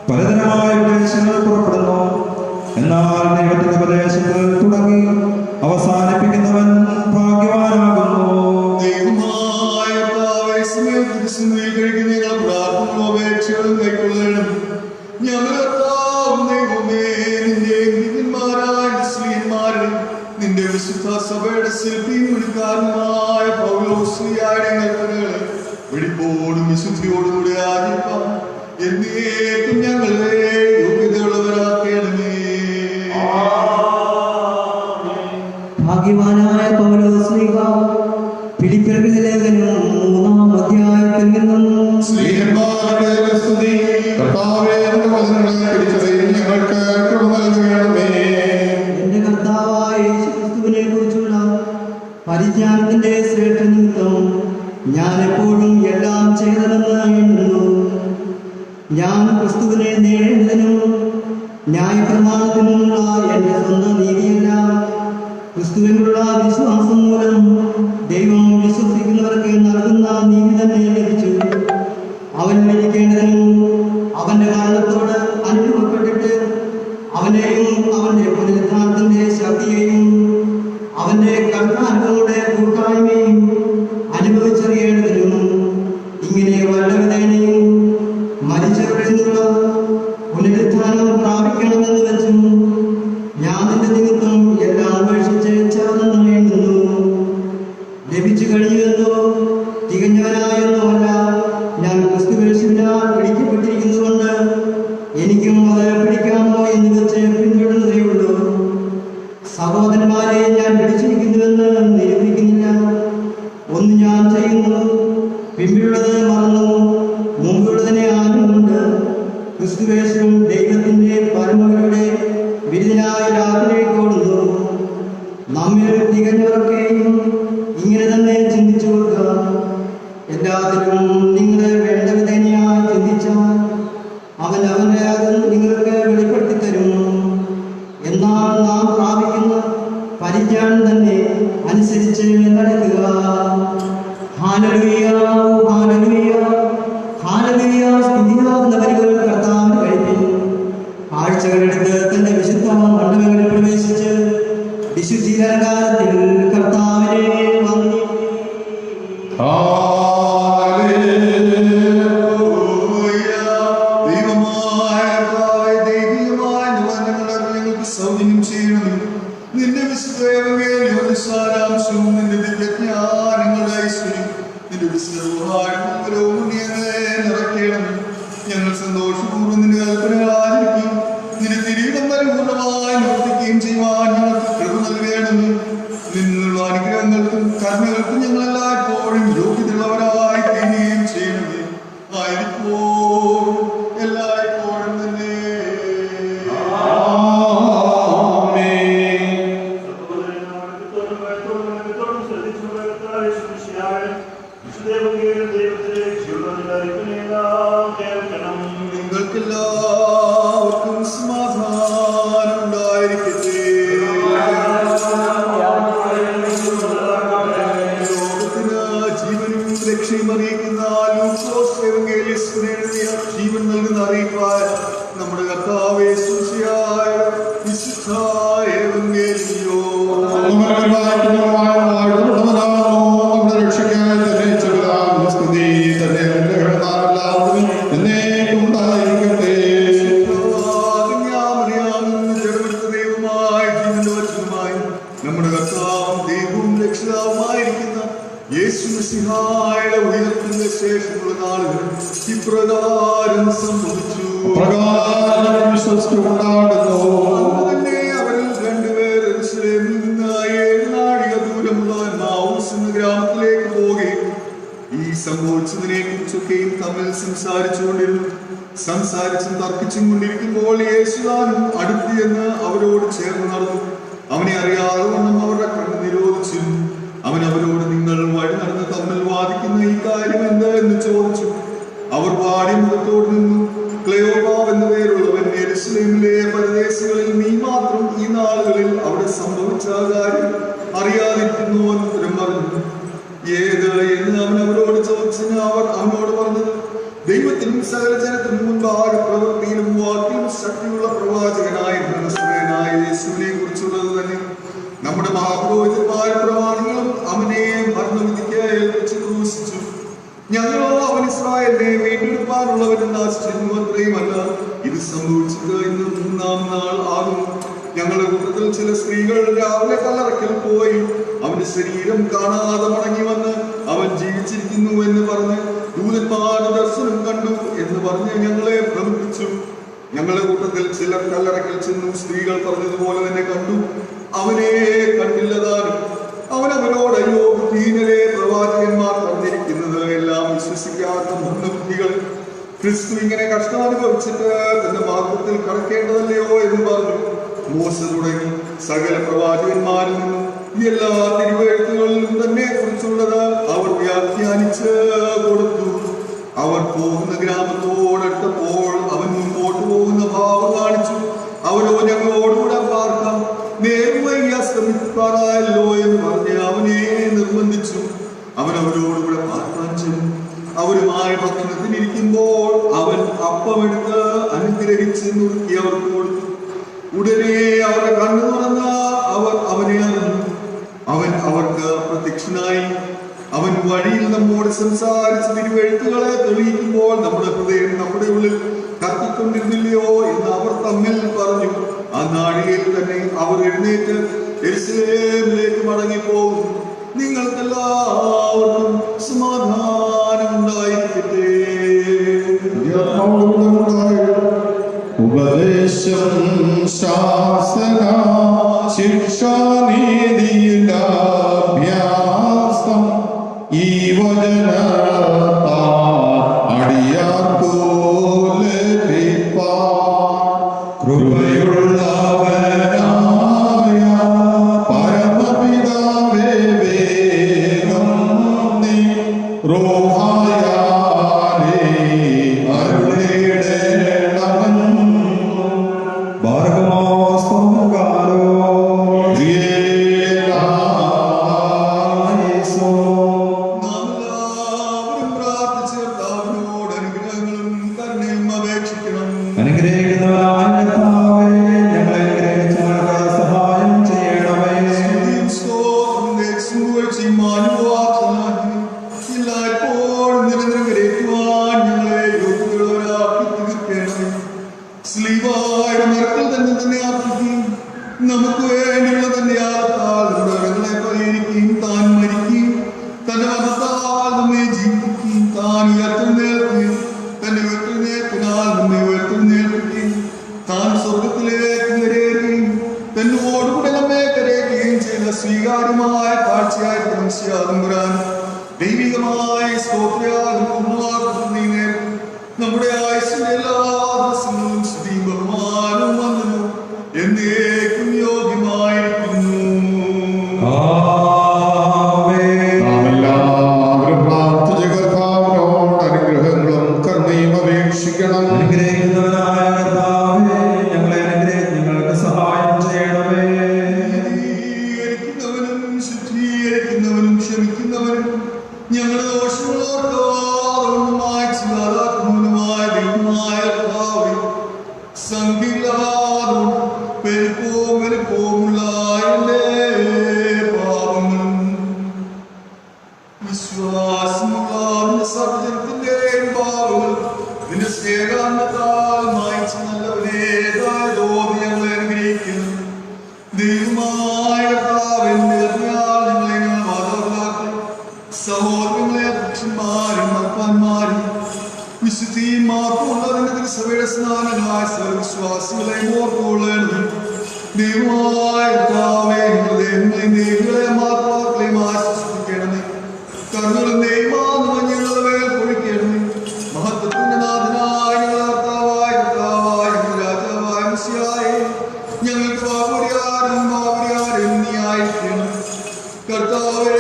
പലതരമായ ഉപദേശങ്ങൾ പുറപ്പെടുന്നു. എന്നാൽ ദൈവത്തിന്റെ ഉപദേശത്തിൽ തുടങ്ങി അവസാനിപ്പിക്കുന്നവൻ ഭാഗ്യവാനാകുന്നു. നിന്റെ വിശുദ്ധ സഭയുടെ ശില്പിയും വിളിക്കാരനുമായ പൗലോസ്ലിയായുടെ കൽപ്പനകളെ വെടിപ്പോടും വിശുദ്ധിയോടും കൂടി ആചരിപ്പാൻ എന്നേക്കും ഞങ്ങളെ യോഗ്യതയുള്ളവരാക്കണമേ. ഭാഗ്യവാനായ പൗലോസ്ലീഹ ഫിലിപ്പിയർക്ക് ലേഖനം 3-ാം അധ്യായത്തിൽ നിന്നും സ്ലീഹന്മാരുടെ സ്തുതി. കർത്താവേ, നിന്റെ വചനങ്ങളെ തിരിച്ചറിയാൻ ഞങ്ങൾക്ക് കൃപ നൽകണമേ. എന്റെ കർത്താവായ യേശുക്രിസ്തുവിനെ കുറിച്ചുള്ള പരിജ്ഞാനത്തിന്റെ ശ്രേഷ്ഠ നിമിത്തം ഞാൻ എപ്പോഴും എല്ലാം ചെയ്തതെന്ന് എണ്ണുന്നു. ഞാൻ ക്രിസ്തുവിനെ നേടുന്നതിനും ന്യായപ്രമാണത്തിനുമുള്ള എന്റെ സ്വന്തം നീതിയല്ല, ക്രിസ്തുവിനുള്ള വിശ്വാസം മൂലം ദൈവം വിശ്വസിക്കുന്നവർക്ക് നൽകുന്ന നീതി തന്നെ ലഭിച്ചു. അവൻ മരിക്കേണ്ടതിനും അവന്റെ മരണത്തോട് അനുഭവപ്പെട്ടിട്ട് അവനെയും അവന്റെ പുനരുദ്ധാനത്തിന്റെ ശക്തിയെയും അവന്റെ കർത്താനുകളുടെ കൂട്ടായ്മയും അനുഭവിച്ചറിയേണ്ടതിനും ഇങ്ങനെ വല്ലവിധേനയും മരിച്ചവരിൽ നിന്നുള്ള പുനരുദ്ധാനം പ്രാപിക്കണമെന്ന് വെച്ചും ഞാൻ നിന്റെ നിമിത്തം എല്ലാം ഉപേക്ഷിച്ച് ചേർന്നെന്ന് എണ്ണുന്നു. ലഭിച്ചു കഴിഞ്ഞുവെന്നോ തികഞ്ഞവനായെന്നോ അല്ല, ഞാൻ ക്രിസ്തുവേശുവിനാൽ പിടിക്കപ്പെട്ടിരിക്കുന്നതുകൊണ്ട് എനിക്കും അത് പിടിക്കാമോ എന്ന് വെച്ച് പിന്തുടരുന്നതേയുള്ളൂ. സഹോദരന്മാരെ, ഞാൻ പിടിച്ചിരിക്കുന്നുവെന്ന് നിരൂപിക്കുന്നില്ല. ഒന്ന് ഞാൻ ചെയ്യുന്നു, പിമ്പിലുള്ളത് മറന്നു മുമ്പുള്ളതിനെ ആരുമുണ്ട്. ക്രിസ്തുവേശും ദൈവത്തിന്റെ പരമകളുടെ വിരുദ്ധനായ രാത്രിയിലേക്ക് ഓടുന്നു. നമ്മിൽ തികഞ്ഞവർക്കെയും ഇങ്ങനെ തന്നെ ചിന്തിച്ചു കൊടുക്കുക. എല്ലാത്തിലും നിങ്ങൾ വേണ്ട വിധേനയായി ചിന്തിച്ചാൽ അവൻ അവന്റെ അത് നിങ്ങൾക്ക് വെളിപ്പെടുത്തി തരും. എന്നാൽ നാം പ്രാപിക്കുന്ന പരിജ്ഞാനം തന്നെ അനുസരിച്ച് നടക്കുക. Hallelujah, hallelujah, hallelujah. സ്തുതിയാകുന്ന വരികൾ കർത്താവിന് കഴിപ്പിൻ. ആഴ്ചകളെടുത്ത് തന്റെ വിശുദ്ധ മണ്ഡലങ്ങളിൽ പ്രവേശിച്ച് വിശുദ്ധീകരണകാലത്തിൽ കർത്താവിനെ വന്ദിക്കും. സൗജന്യം ചെയ്യണം. നിന്റെ വിശുദ്ധ സാരാംശവും നിന്റെ ദിവ്യജ്ഞാനങ്ങളുടെ ഐശ്വര്യം നിന്റെ വിശുദ്ധവും ഞങ്ങളെ നിറയ്ക്കണം. ഞങ്ങൾ സന്തോഷപൂർവ്വം നിന്റെ കൽപ്പനകൾ ആചരിക്കും. നിന്റെ തിരിയിടം പരിപൂർണമായി നിവർത്തിക്കുകയും ചെയ്യുവാൻ ഞങ്ങൾക്ക് കൃപ നൽകണം. നിന്നുള്ള അനുഗ്രഹങ്ങൾക്കും കർമ്മകൾക്കും ഞങ്ങൾ എല്ലായ്പ്പോഴും യോഗ്യതയുള്ളവരായി തീരുകയും ചെയ്യണമേ. ആയിരിക്കോ എല്ലായ്പ്പോഴും തന്നെ. നിങ്ങൾക്കെല്ലാവർക്കും സമാധാനം ഉണ്ടായിരിക്കട്ടെ. ലോകത്തിന് ജീവനും രക്ഷയും അറിയിക്കുന്ന ലൂക്കോസ് എവങ്കേലിസ്റ്റിനെ എഴുതിയ ജീവൻ നൽകുന്ന അറിയിപ്പായ നമ്മുടെ കർത്താവേ സുശിയായ വിശുദ്ധ എവങ്കേലിയോ നമ്മുടെ കർത്താവും ദൈവവും രക്ഷിതാവുമായിരിക്കുന്ന യേശുമിശിഹായുടെ ഉയർപ്പിന്റെ ശേഷമുള്ള നാളുകൾ ഇപ്രകാരം സംഭവിച്ചു. തന്നെ അവരിൽ രണ്ടുപേർ യെരൂശലേമിൽ നിന്ന് 7 നാഴിക ദൂരമുള്ള എമ്മാവൂസ് എന്ന ഗ്രാമത്തിലേക്ക് പോകുകയും ഈ സംഭവിച്ചതിനെ കുറിച്ചൊക്കെയും തമ്മിൽ സംസാരിച്ചും തർക്കിച്ചും കൊണ്ടിരിക്കുമ്പോൾ യേശുദാനും അടുത്ത് എന്ന് അവരോട് ചേർന്ന് നടന്നു. അവനെ അറിയാതെ വണ്ണം അവരുടെ കണ്ണ് നിരോധിച്ചു. അവൻ അവരോട്, നിങ്ങൾ വഴി നടന്ന് തമ്മിൽ വാദിക്കുന്ന ഈ കാര്യം എന്ത് എന്ന് ചോദിച്ചു. അവർ വാടി മുഖത്തോട് നിന്നു. ക്ലെയോപാവ് എന്ന പേരുള്ളവൻ യെരൂശലേമിലെ പരദേശികളിൽ നീ മാത്രം ഈ നാളുകളിൽ അവിടെ സംഭവിച്ച കാര്യം അറിയാതിരിക്കുന്നു എന്ന് ഉത്തരം പറഞ്ഞു. ഏത് എന്ന് അവൻ അവരോട് ചോദിച്ചതിന് അവർ അവനോട് പറഞ്ഞത്, ദൈവത്തിനും സകല ജനത്തിനും മുൻപാകെ പ്രവൃത്തിയിലും വാക്കിലും ശക്തിയുള്ള പ്രവാചകനായ യേശുവിനെ ക്രിസ്തുവിനെ കുറിച്ചുള്ളത് തന്നെ. നമ്മുടെ മഹാപുരോഹിതന്മാർ പ്രമാണങ്ങളും അവനെ മരണവിധിക്ക് ഏൽപ്പിച്ച് ക്രൂശിച്ചു. ഞങ്ങളോ അവൻ ഇസ്രായേലിനെ വീണ്ടെടുപ്പാനുള്ളവരെന്ന് ആശ്ചര്യം അത്രയുമല്ല, ഇത് സംഭവിച്ചത് ഇന്ന് 3-ാം നാൾ ആകുന്നു. ഞങ്ങളുടെ കൂട്ടത്തിൽ ചില സ്ത്രീകൾ രാവിലെ കല്ലറയ്ക്കൽ പോയി അവന്റെ ശരീരം കാണാതെ മടങ്ങി വന്ന് അവൻ ജീവിച്ചിരിക്കുന്നു എന്ന് പറഞ്ഞ് ദൂതന്മാരുടെ ദർശനം കണ്ടു എന്ന് പറഞ്ഞ് ഞങ്ങളെ ഭ്രമിപ്പിച്ചു. ഞങ്ങളുടെ കൂട്ടത്തിൽ ചിലർ കല്ലറയ്ക്കൽ ചെന്നു സ്ത്രീകൾ പറഞ്ഞതുപോലെ തന്നെ കണ്ടു, അവനെ കണ്ടില്ലതാനും. അവൻ അവരോട്, അയ്യോ ബുദ്ധിഹീനരെ, പ്രവാചകന്മാർ പറഞ്ഞിരിക്കുന്നത് എല്ലാം വിശ്വസിക്കാത്ത മൂഢബുദ്ധികൾ, ക്രിസ്തു ഇങ്ങനെ കഷ്ടമനുഭവിച്ചിട്ട് തന്റെ മാർഗത്തിൽ കടക്കേണ്ടതല്ലയോ എന്ന് പറഞ്ഞു. മോശ തുടങ്ങി സകല പ്രവാചകന്മാരിൽ നിന്നും എല്ലാ തിരുവെഴുത്തുകളിലും തന്നെ കുറിച്ചുള്ളത് അവർ വ്യാഖ്യാനിച്ച് കൊടുത്തു. അവർ പോകുന്ന ഗ്രാമത്തോടടുത്തപ്പോൾ അവൻ മുമ്പോട്ട് പോകുന്ന ഭാവം കാണിച്ചു. അവരോ ഞങ്ങളോടുകൂടെ പാർക്കാം, നേരം വൈകി അസ്തമിക്കാറായല്ലോ എന്ന് പറഞ്ഞ് അവനെ നിർബന്ധിച്ചു. അവൻ അവരോടുകൂടെ പാർക്കാൻ ചെന്നു. അവരുമായി ഭക്ഷണത്തിനിരിക്കുമ്പോൾ അവൻ അപ്പമെടുത്ത് അനുഗ്രഹിച്ച് നുറുക്കി അവർക്ക് കൊടുത്തു. ഉടനെ അവരുടെ കണ്ണു തുറന്ന് അവർ അവനെ അറിഞ്ഞു. അവൻ അവർക്ക് പ്രത്യക്ഷനായി. അവൻ വഴിയിൽ നമ്മോട് സംസാരിച്ച് തിരുവെഴുത്തുകളെ തെളിയിക്കുമ്പോൾ നമ്മുടെ ഹൃദയം നമ്മുടെ ഉള്ളിൽ കത്തിക്കൊണ്ടിരുന്നില്ലയോ എന്ന് അവർ തമ്മിൽ പറഞ്ഞു. ആ നാഴികയിൽ തന്നെ അവർ എഴുന്നേറ്റ് യെരൂശലേമിലേക്ക് മടങ്ങിപ്പോകും. നിങ്ങൾക്കെല്ലാവർക്കും സമാധാനം ഉണ്ടായിരിക്കട്ടെ. ഉപദേശം ശാസന ശിക്ഷ നീതിയുടെ അഭ്യാസം ഈ വചന അടിയാർക്കു ലഭിപ്പാൻ കൃപയുള്ളവനായ പരമപിതാവേ വേഗം നീ റോഹായാലേ അരുളിടേണമെന്ന് നമുക്ക് വേണ്ടിയുള്ള തന്റെ ആത്താൽ മൃഗങ്ങളെ പരിഹരിക്കുകയും താൻ മരിക്കുകയും തന്റെ മതത്താൽ നമ്മെ ജീവിപ്പിക്കുകയും താൻ ഉയർത്തെഴുന്നേൽക്കുകയും തന്റെ ഉയർത്തെഴുന്നേൽപ്പിനാൽ നമ്മെ ഉയർത്തെഴുന്നേൽപ്പിക്കുകയും താൻ സ്വർഗത്തിലേക്ക് കരയേറുകയും തന്നോടുകൂടെ നമ്മെ കരയുകയും ചെയ്ത സ്വീകാര്യമായ കാഴ്ചയായിട്ട് മനുഷ്യാതമ്പുരാൻ ദൈവികമായ സ്തോത്രയാകുന്ന നമ്മുടെ ആയുസ്സിന്റെ എല്ലാ ദിവസങ്ങളും സ്തുതിയും ബഹുമാനവും വന്നു എന്നേക്കും യോഗ്യമായിരിക്കുന്നു. എല്ലാവരും പ്രാർത്ഥിച്ച കർത്താവിനോട് അനുഗ്രഹങ്ങളും കരുണയും അപേക്ഷിക്കണം. അനുഗ്രഹിക്കുന്നവനായ കർത്താവേ, ഞങ്ങളെ ഞങ്ങൾക്ക് സഹായം ചെയ്യണമേ. നീതികരിക്കുന്നവനും ശുദ്ധീകരിക്കുന്നവനും ക്ഷമിക്കുന്നവനും ഞങ്ങളുടെ ദോഷങ്ങളോർക്കാതൊന്നും മായ്ച്ചില്ലാതാക്കുന്നവനുമായ ദൈവമായ കർത്താവേ, സംഖ്യയില്ലാതും പെരുപ്പവുമുള്ള എന്റെ പാപങ്ങളും വിശ്വാസമുള്ള സർവജനത്തിന്റെ പാപങ്ങൾ നിന്റെ സ്നേഹാന്തത്താൽ മായ്ച്ച് നല്ലവനേതായതോ ഞങ്ങളെ അനുഗ്രഹിക്കുന്നു. ദൈവമായ കർത്താവിന്റെ ഞങ്ങളെ മാതാപിതാക്കൾ സഹോദരങ്ങളെ പുരുഷന്മാരും മർപ്പാന്മാരും വിശുദ്ധിയും മാത്രമുള്ളതിന്റെ തിരുസഭയുടെ സ്നാനങ്ങളായ സർവവിശ്വാസികളെ ഓർത്തുകൊള്ളണം. ദൈവമായ കർത്താവേ, ഹൃദയങ്ങളെയും ദേഹികളെയും മാതാക്കളെയും ആശ്വസിപ്പിക്കണമേ. കർണങ്ങളും ദൈവാനുമഞ്ഞുള്ളവയെ പൊഴിക്കണമേ. മഹത്വത്തിന്റെ നാഥനായ ഞങ്ങളുടെ കർത്താവായ രാജാവായ മിശിഹായേ, ഞങ്ങൾക്ക് പാപപരിഹാരം നീ ആയിരിക്കണം. കർത്താവേ,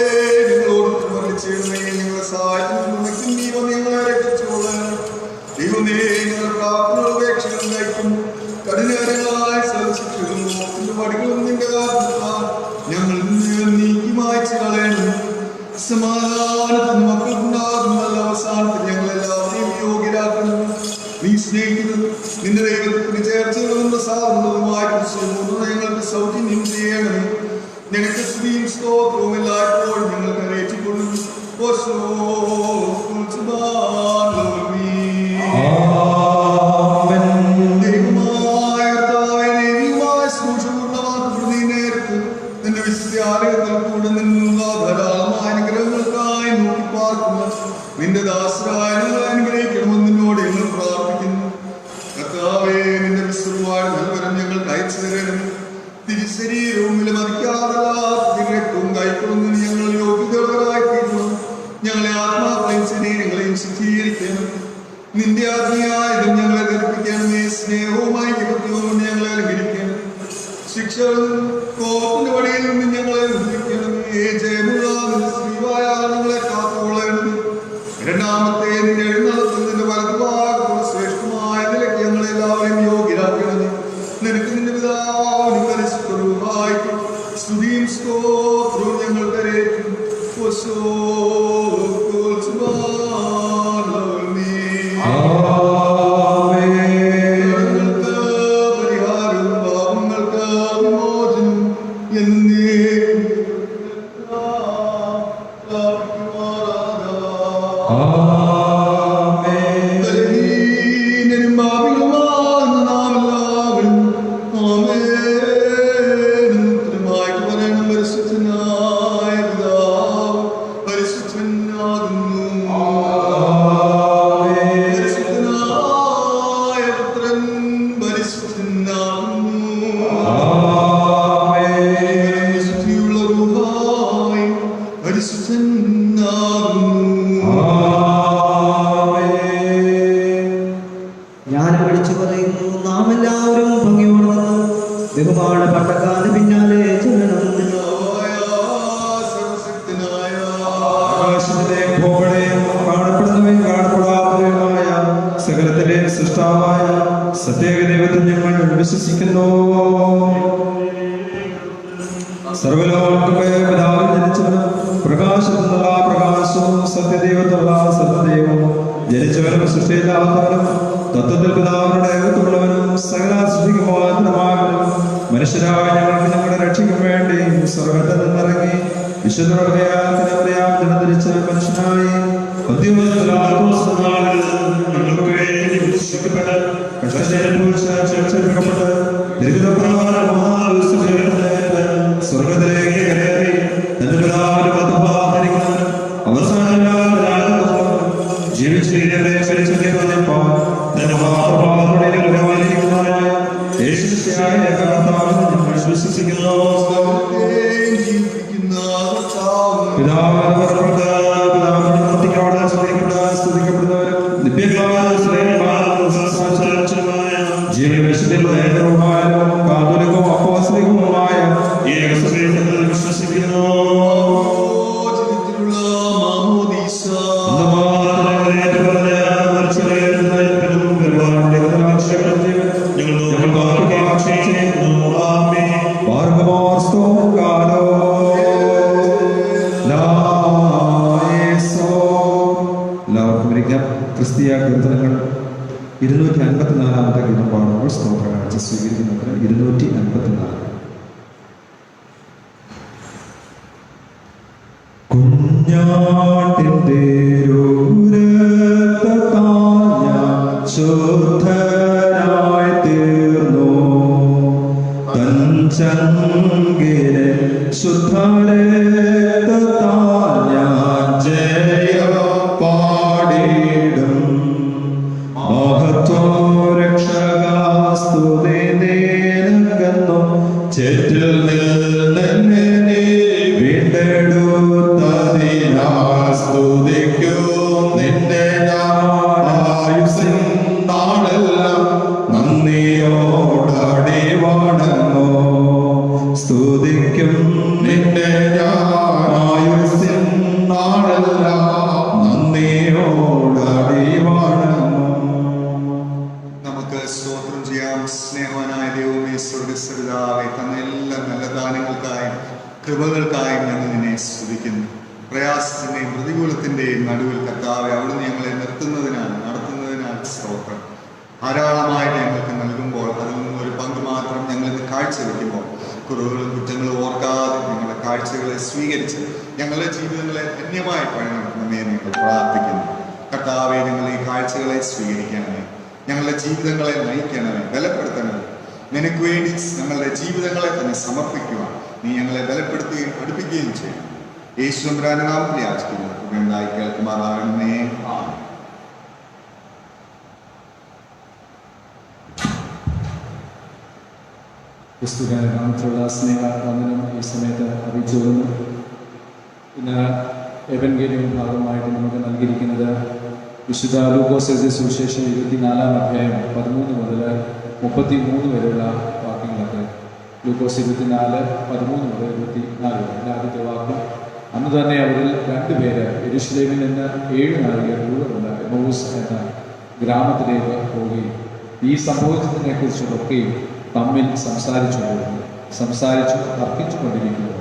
ഞങ്ങളോട് മറിച്ചിടണേ. ഞങ്ങളുടെ സഹായത്തിനും നീ വന്ന് ഞങ്ങളെ രക്ഷിച്ചുകൊള്ളണം. ദൈവമേ, ഞങ്ങളുടെ പ്രാർത്ഥനകൾ ഉപേക്ഷകൾ നയിക്കും കഠിനകരങ്ങളായ സദസ്സിലും വടികളും നിന്റെ ഞങ്ങൾ നീക്കി മായ്ച്ചു കളയണം. സമാധാനത്തിന് മക്കൾക്കുണ്ടാകുന്ന നല്ല അവസാനത്തിൽ ഞങ്ങളെല്ലാവരെയും യോഗ്യരാക്കണം. നീ സ്നേഹിക്കുന്നത് നിന്റെ ദൈവത്തിന് ചേർച്ചകളും പ്രസാദങ്ങളുമായ ഞങ്ങൾക്ക് സൗഖ്യം നിനക്ക് സ്തുതിയും സ്തോത്രവും എല്ലായ്പ്പോഴും ഞങ്ങൾ കരയേറ്റിക്കൊള്ളുന്നു. ദൈവമായ കർത്താവേ, ദൈവീയമായ സ്നേഹപൂർണ്ണമാക്കപ്പെടുന്ന ഈ നേരത്ത് നിന്റെ വിശുദ്ധാലയത്തിൽ കൂടെ നിന്നുള്ള ധാരാളമായ അനുഗ്രഹങ്ങൾക്കായി നോക്കിപ്പാർക്കുന്ന നിന്റെ ദാസരായ ഞങ്ങളെ അനുഗ്രഹിക്കണമെന്ന് നിന്നോട് ഞങ്ങൾ പ്രാർത്ഥിക്കുന്നു. കർത്താവേ, നിന്റെ വിശ്വമായ നൽവരം ഞങ്ങൾക്ക് അയച്ചു തരണം. തിരുശരീരവും വിലമതിക്കാതെ രക്തവും കൈക്കൊള്ളുന്നതിന് ഞങ്ങൾ യോഗ്യതയുള്ളവരായിത്തീരുന്നു. ഞങ്ങളെ ആത്മാക്കളെയും ശരീരങ്ങളെയും ശുദ്ധീകരിക്കണം. നിന്റെ ആത്മീയായതും ഞങ്ങളെ ധരിപ്പിക്കണമേ. സ്നേഹവുമായി കൊണ്ട് ഞങ്ങളെ അലങ്കരിക്കണം. ശിക്ഷകളും കോപത്തിന്റെ വഴിയിൽ നിന്ന് ഞങ്ങളെ ഉദ്ധരിക്കണമേ. ജയമുള്ള ശ്രീവായ ഞങ്ങളെ കാത്തുകൊള്ളണമേ. രണ്ടാമത്തെ നിന്റെ എഴുന്നള്ളത്തിന്റെ വലതുഭാഗത്തുള്ള ശ്രേഷ്ഠമായ നിലയ്ക്ക് ഞങ്ങളെ എല്ലാവരെയും യോഗ്യരാക്കണമേ. നിനക്ക് നിന്റെ പിതാവിനും പരിശുദ്ധവുമായിട്ടും സ്തുതിയും സ്തോത്രവും ഞങ്ങൾ കരേറ്റും. പരിഹാരവും പാപങ്ങൾക്ക് വിമോചനം എന്നേക്കും ബലഹീനരും പാപികളുമാകുന്ന നാം എല്ലാവരും ഉത്തരമായിട്ട് പറയണം. പരിശുദ്ധനായ പിതാവ് പരിശുദ്ധനാകുന്നു. പരിശുദ്ധനായ പുത്രൻ പരിശുദ്ധനാകുന്നു. വിശുദ്ധിയുള്ള റൂഹായി പരിശുദ്ധനാകുന്നു. ഞാൻ വിളിച്ചു പറയുന്നു, നാം എല്ലാവരും ഭംഗിയോടെ ബഹുമാന പട്ടക്കാരന് പിന്നാലെ ചെല്ലണം. ആകാശത്തിലെ ഭൂമിയുടെയും കാണപ്പെടുന്നവയും കാണപ്പെടാത്തവയുമായ സകലത്തിന്റെയും സൃഷ്ടാവായ സത്യേക ദൈവത്തിൽ ഞങ്ങൾ വിശ്വസിക്കുന്നു. സർവ്വലോകങ്ങൾക്ക് പിതാവിൽ ജനിച്ചവനും പ്രകാശത്തിൽ നിന്നുള്ള പ്രകാശവും സത്യദൈവത്തിലുള്ള സത്യദൈവവും ജനിച്ചവനും സൃഷ്ടിയില്ലാത്തവനും തത്വത്തിൽ പിതാവിനുടെ ഏകത്വമുള്ളവനും സകല സൃഷ്ടിക്ക് മോചനമായവനും മനുഷ്യരായ ഞങ്ങൾക്ക് ഞങ്ങളുടെ രക്ഷയ്ക്കും വേണ്ടി സ്വർഗ്ഗത്തിൽ നിന്നിറങ്ങി വിശുദ്ധ ധരിച്ച മനുഷ്യനായി ഞങ്ങൾക്ക് വേണ്ടി വിശ്വസിക്കപ്പെട്ട് കഷ്ടപ്പെട്ട് ദീർഘപ്രകാരം സ്വർഗത്തിലേക്ക് കയറി തന്റെ പിതാവിന്റെ വലതുഭാഗത്തിരിക്കുന്നവനും അവസാനമില്ലാത്ത ജീവിച്ചിരിക്കുന്നവരെ പരിചരിക്കുന്നപ്പോൾ തന്റെ മാതൃഭാഗത്തിലേക്ക് ബഹുമാനിക്കുന്നവനായ യേശുക്രിസ്തുവായ കർത്താവിനെ ഞങ്ങൾ വിശ്വസിക്കുന്നു. പിതാവിന്റെ പുറപ്പെട്ട് പിതാവിന്റെ പ്രവൃത്തിയോടെ സ്തുതിക്കപ്പെടുന്നവരും ജീവവിശുദ്ധിയുള്ള ഏകരൂപമായും കാതോലികവും അപ്പോസ്തലികവുമായ ഏകസഭയിൽ വിശ്വസിക്കുന്നു. ക്രിസ്തീയ കീർത്തനങ്ങൾ 254 ഗീതം പാടുമ്പോൾ സ്തോത്ര കാഴ്ച സ്വീകരിക്കുന്നത് 254. കുഞ്ഞാട്ടിന്റെ ശുദ്ധനായി തീർന്നു തഞ്ചങ്കിലെ ശുദ്ധരെ ജയ പാടിടും രക്ഷകാസ്തുതി നേരുന്നു ചേറ്റിൽ നിന്ന് വീണ്ടെടുത്തതിനാ സ്തുതിക്കൂ നിന്നെ ആയുസിൻ നാളെല്ലാം നന്ദിയോടടി വണങ്ങോ സ്തുതിക്കും നിന്നെ ആയുസിൻ നാളെല്ലാം നന്ദിയോടടി വണങ്ങോ. നമുക്ക് സ്തോത്രം ചെയ്യാം. സ്നേഹവാനായ ദൈവമേ, സ്വർഗ്ഗസ്ഥപിതാവേ, തന്ന എല്ലാ നല്ല ദാനങ്ങൾക്കായും കൃപകൾക്കായും ഞങ്ങൾ നിന്നെ സ്തുതിക്കുന്നു. പ്രയാസത്തിന്റെയും പ്രതികൂലത്തിന്റെയും നടുവിൽ കർത്താവേ, അവിടുന്ന് ഞങ്ങളെ നടത്തുന്നതിനാൽ സ്തോത്രം. ധാരാളമായിട്ട് ഞങ്ങൾക്ക് നൽകുമ്പോൾ അതിൽ നിന്ന് ഒരു പങ്ക് മാത്രം ഞങ്ങൾക്ക് കാഴ്ചവെക്കുമ്പോൾ കുറവുകളും കുറ്റങ്ങളും ഓർക്കാതെ നിങ്ങളുടെ കാഴ്ചകളെ സ്വീകരിച്ച് ഞങ്ങളുടെ ജീവിതങ്ങളെ ധന്യമായി പണി നടത്തണമേ നിങ്ങൾ പ്രാർത്ഥിക്കുന്നു. കർത്താവെ, നിങ്ങൾ ഈ കാഴ്ചകളെ സ്വീകരിക്കണമേ, ഞങ്ങളുടെ ജീവിതങ്ങളെ നയിക്കണമേ, ബലപ്പെടുത്തണമേ. നിനക്ക് വേണ്ടി ഞങ്ങളുടെ ജീവിതങ്ങളെ തന്നെ സമർപ്പിക്കുവാൻ നീ ഞങ്ങളെ ബലപ്പെടുത്തുകയും പഠിപ്പിക്കുകയും ചെയ്യും. യേശുവിന്റെ നാമത്തിൽ യാചിക്കുന്നു, ഉണ്ടായി കേൾക്കുമാറാകണമേ. ക്രിസ്തുവിന്റെ നാമത്തിലുള്ള സ്നേഹ വന്ദനം ഈ സമയത്ത് അറിയിച്ചു വരുന്നു. ഇന്ന് എവൻഗേലിയൻ ഭാഗമായിട്ട് നമുക്ക് നൽകിയിരിക്കുന്നത് വിശുദ്ധ ലൂക്കോസ് എഴുതിയ സുവിശേഷം 24-ാം അധ്യായം 13 മുതൽ 33 വരെയുള്ള വാക്യങ്ങളൊക്കെ. ലൂക്കോസ് 24:13 മുതൽ 24 വരെ. ആദ്യത്തെ വാക്യം: അന്ന് തന്നെ അവരിൽ 2 പേര് യെരൂശലേമിൽ നിന്ന് 7 നാഴിക ദൂരമുള്ള എമൗസ് എന്ന ഗ്രാമത്തിലേക്ക് പോവുകയും ഈ സംഭവത്തിനെ കുറിച്ചൊക്കെയും തമ്മിൽ സംസാരിച്ചു തർക്കിച്ചുകൊണ്ടിരിക്കുന്നു.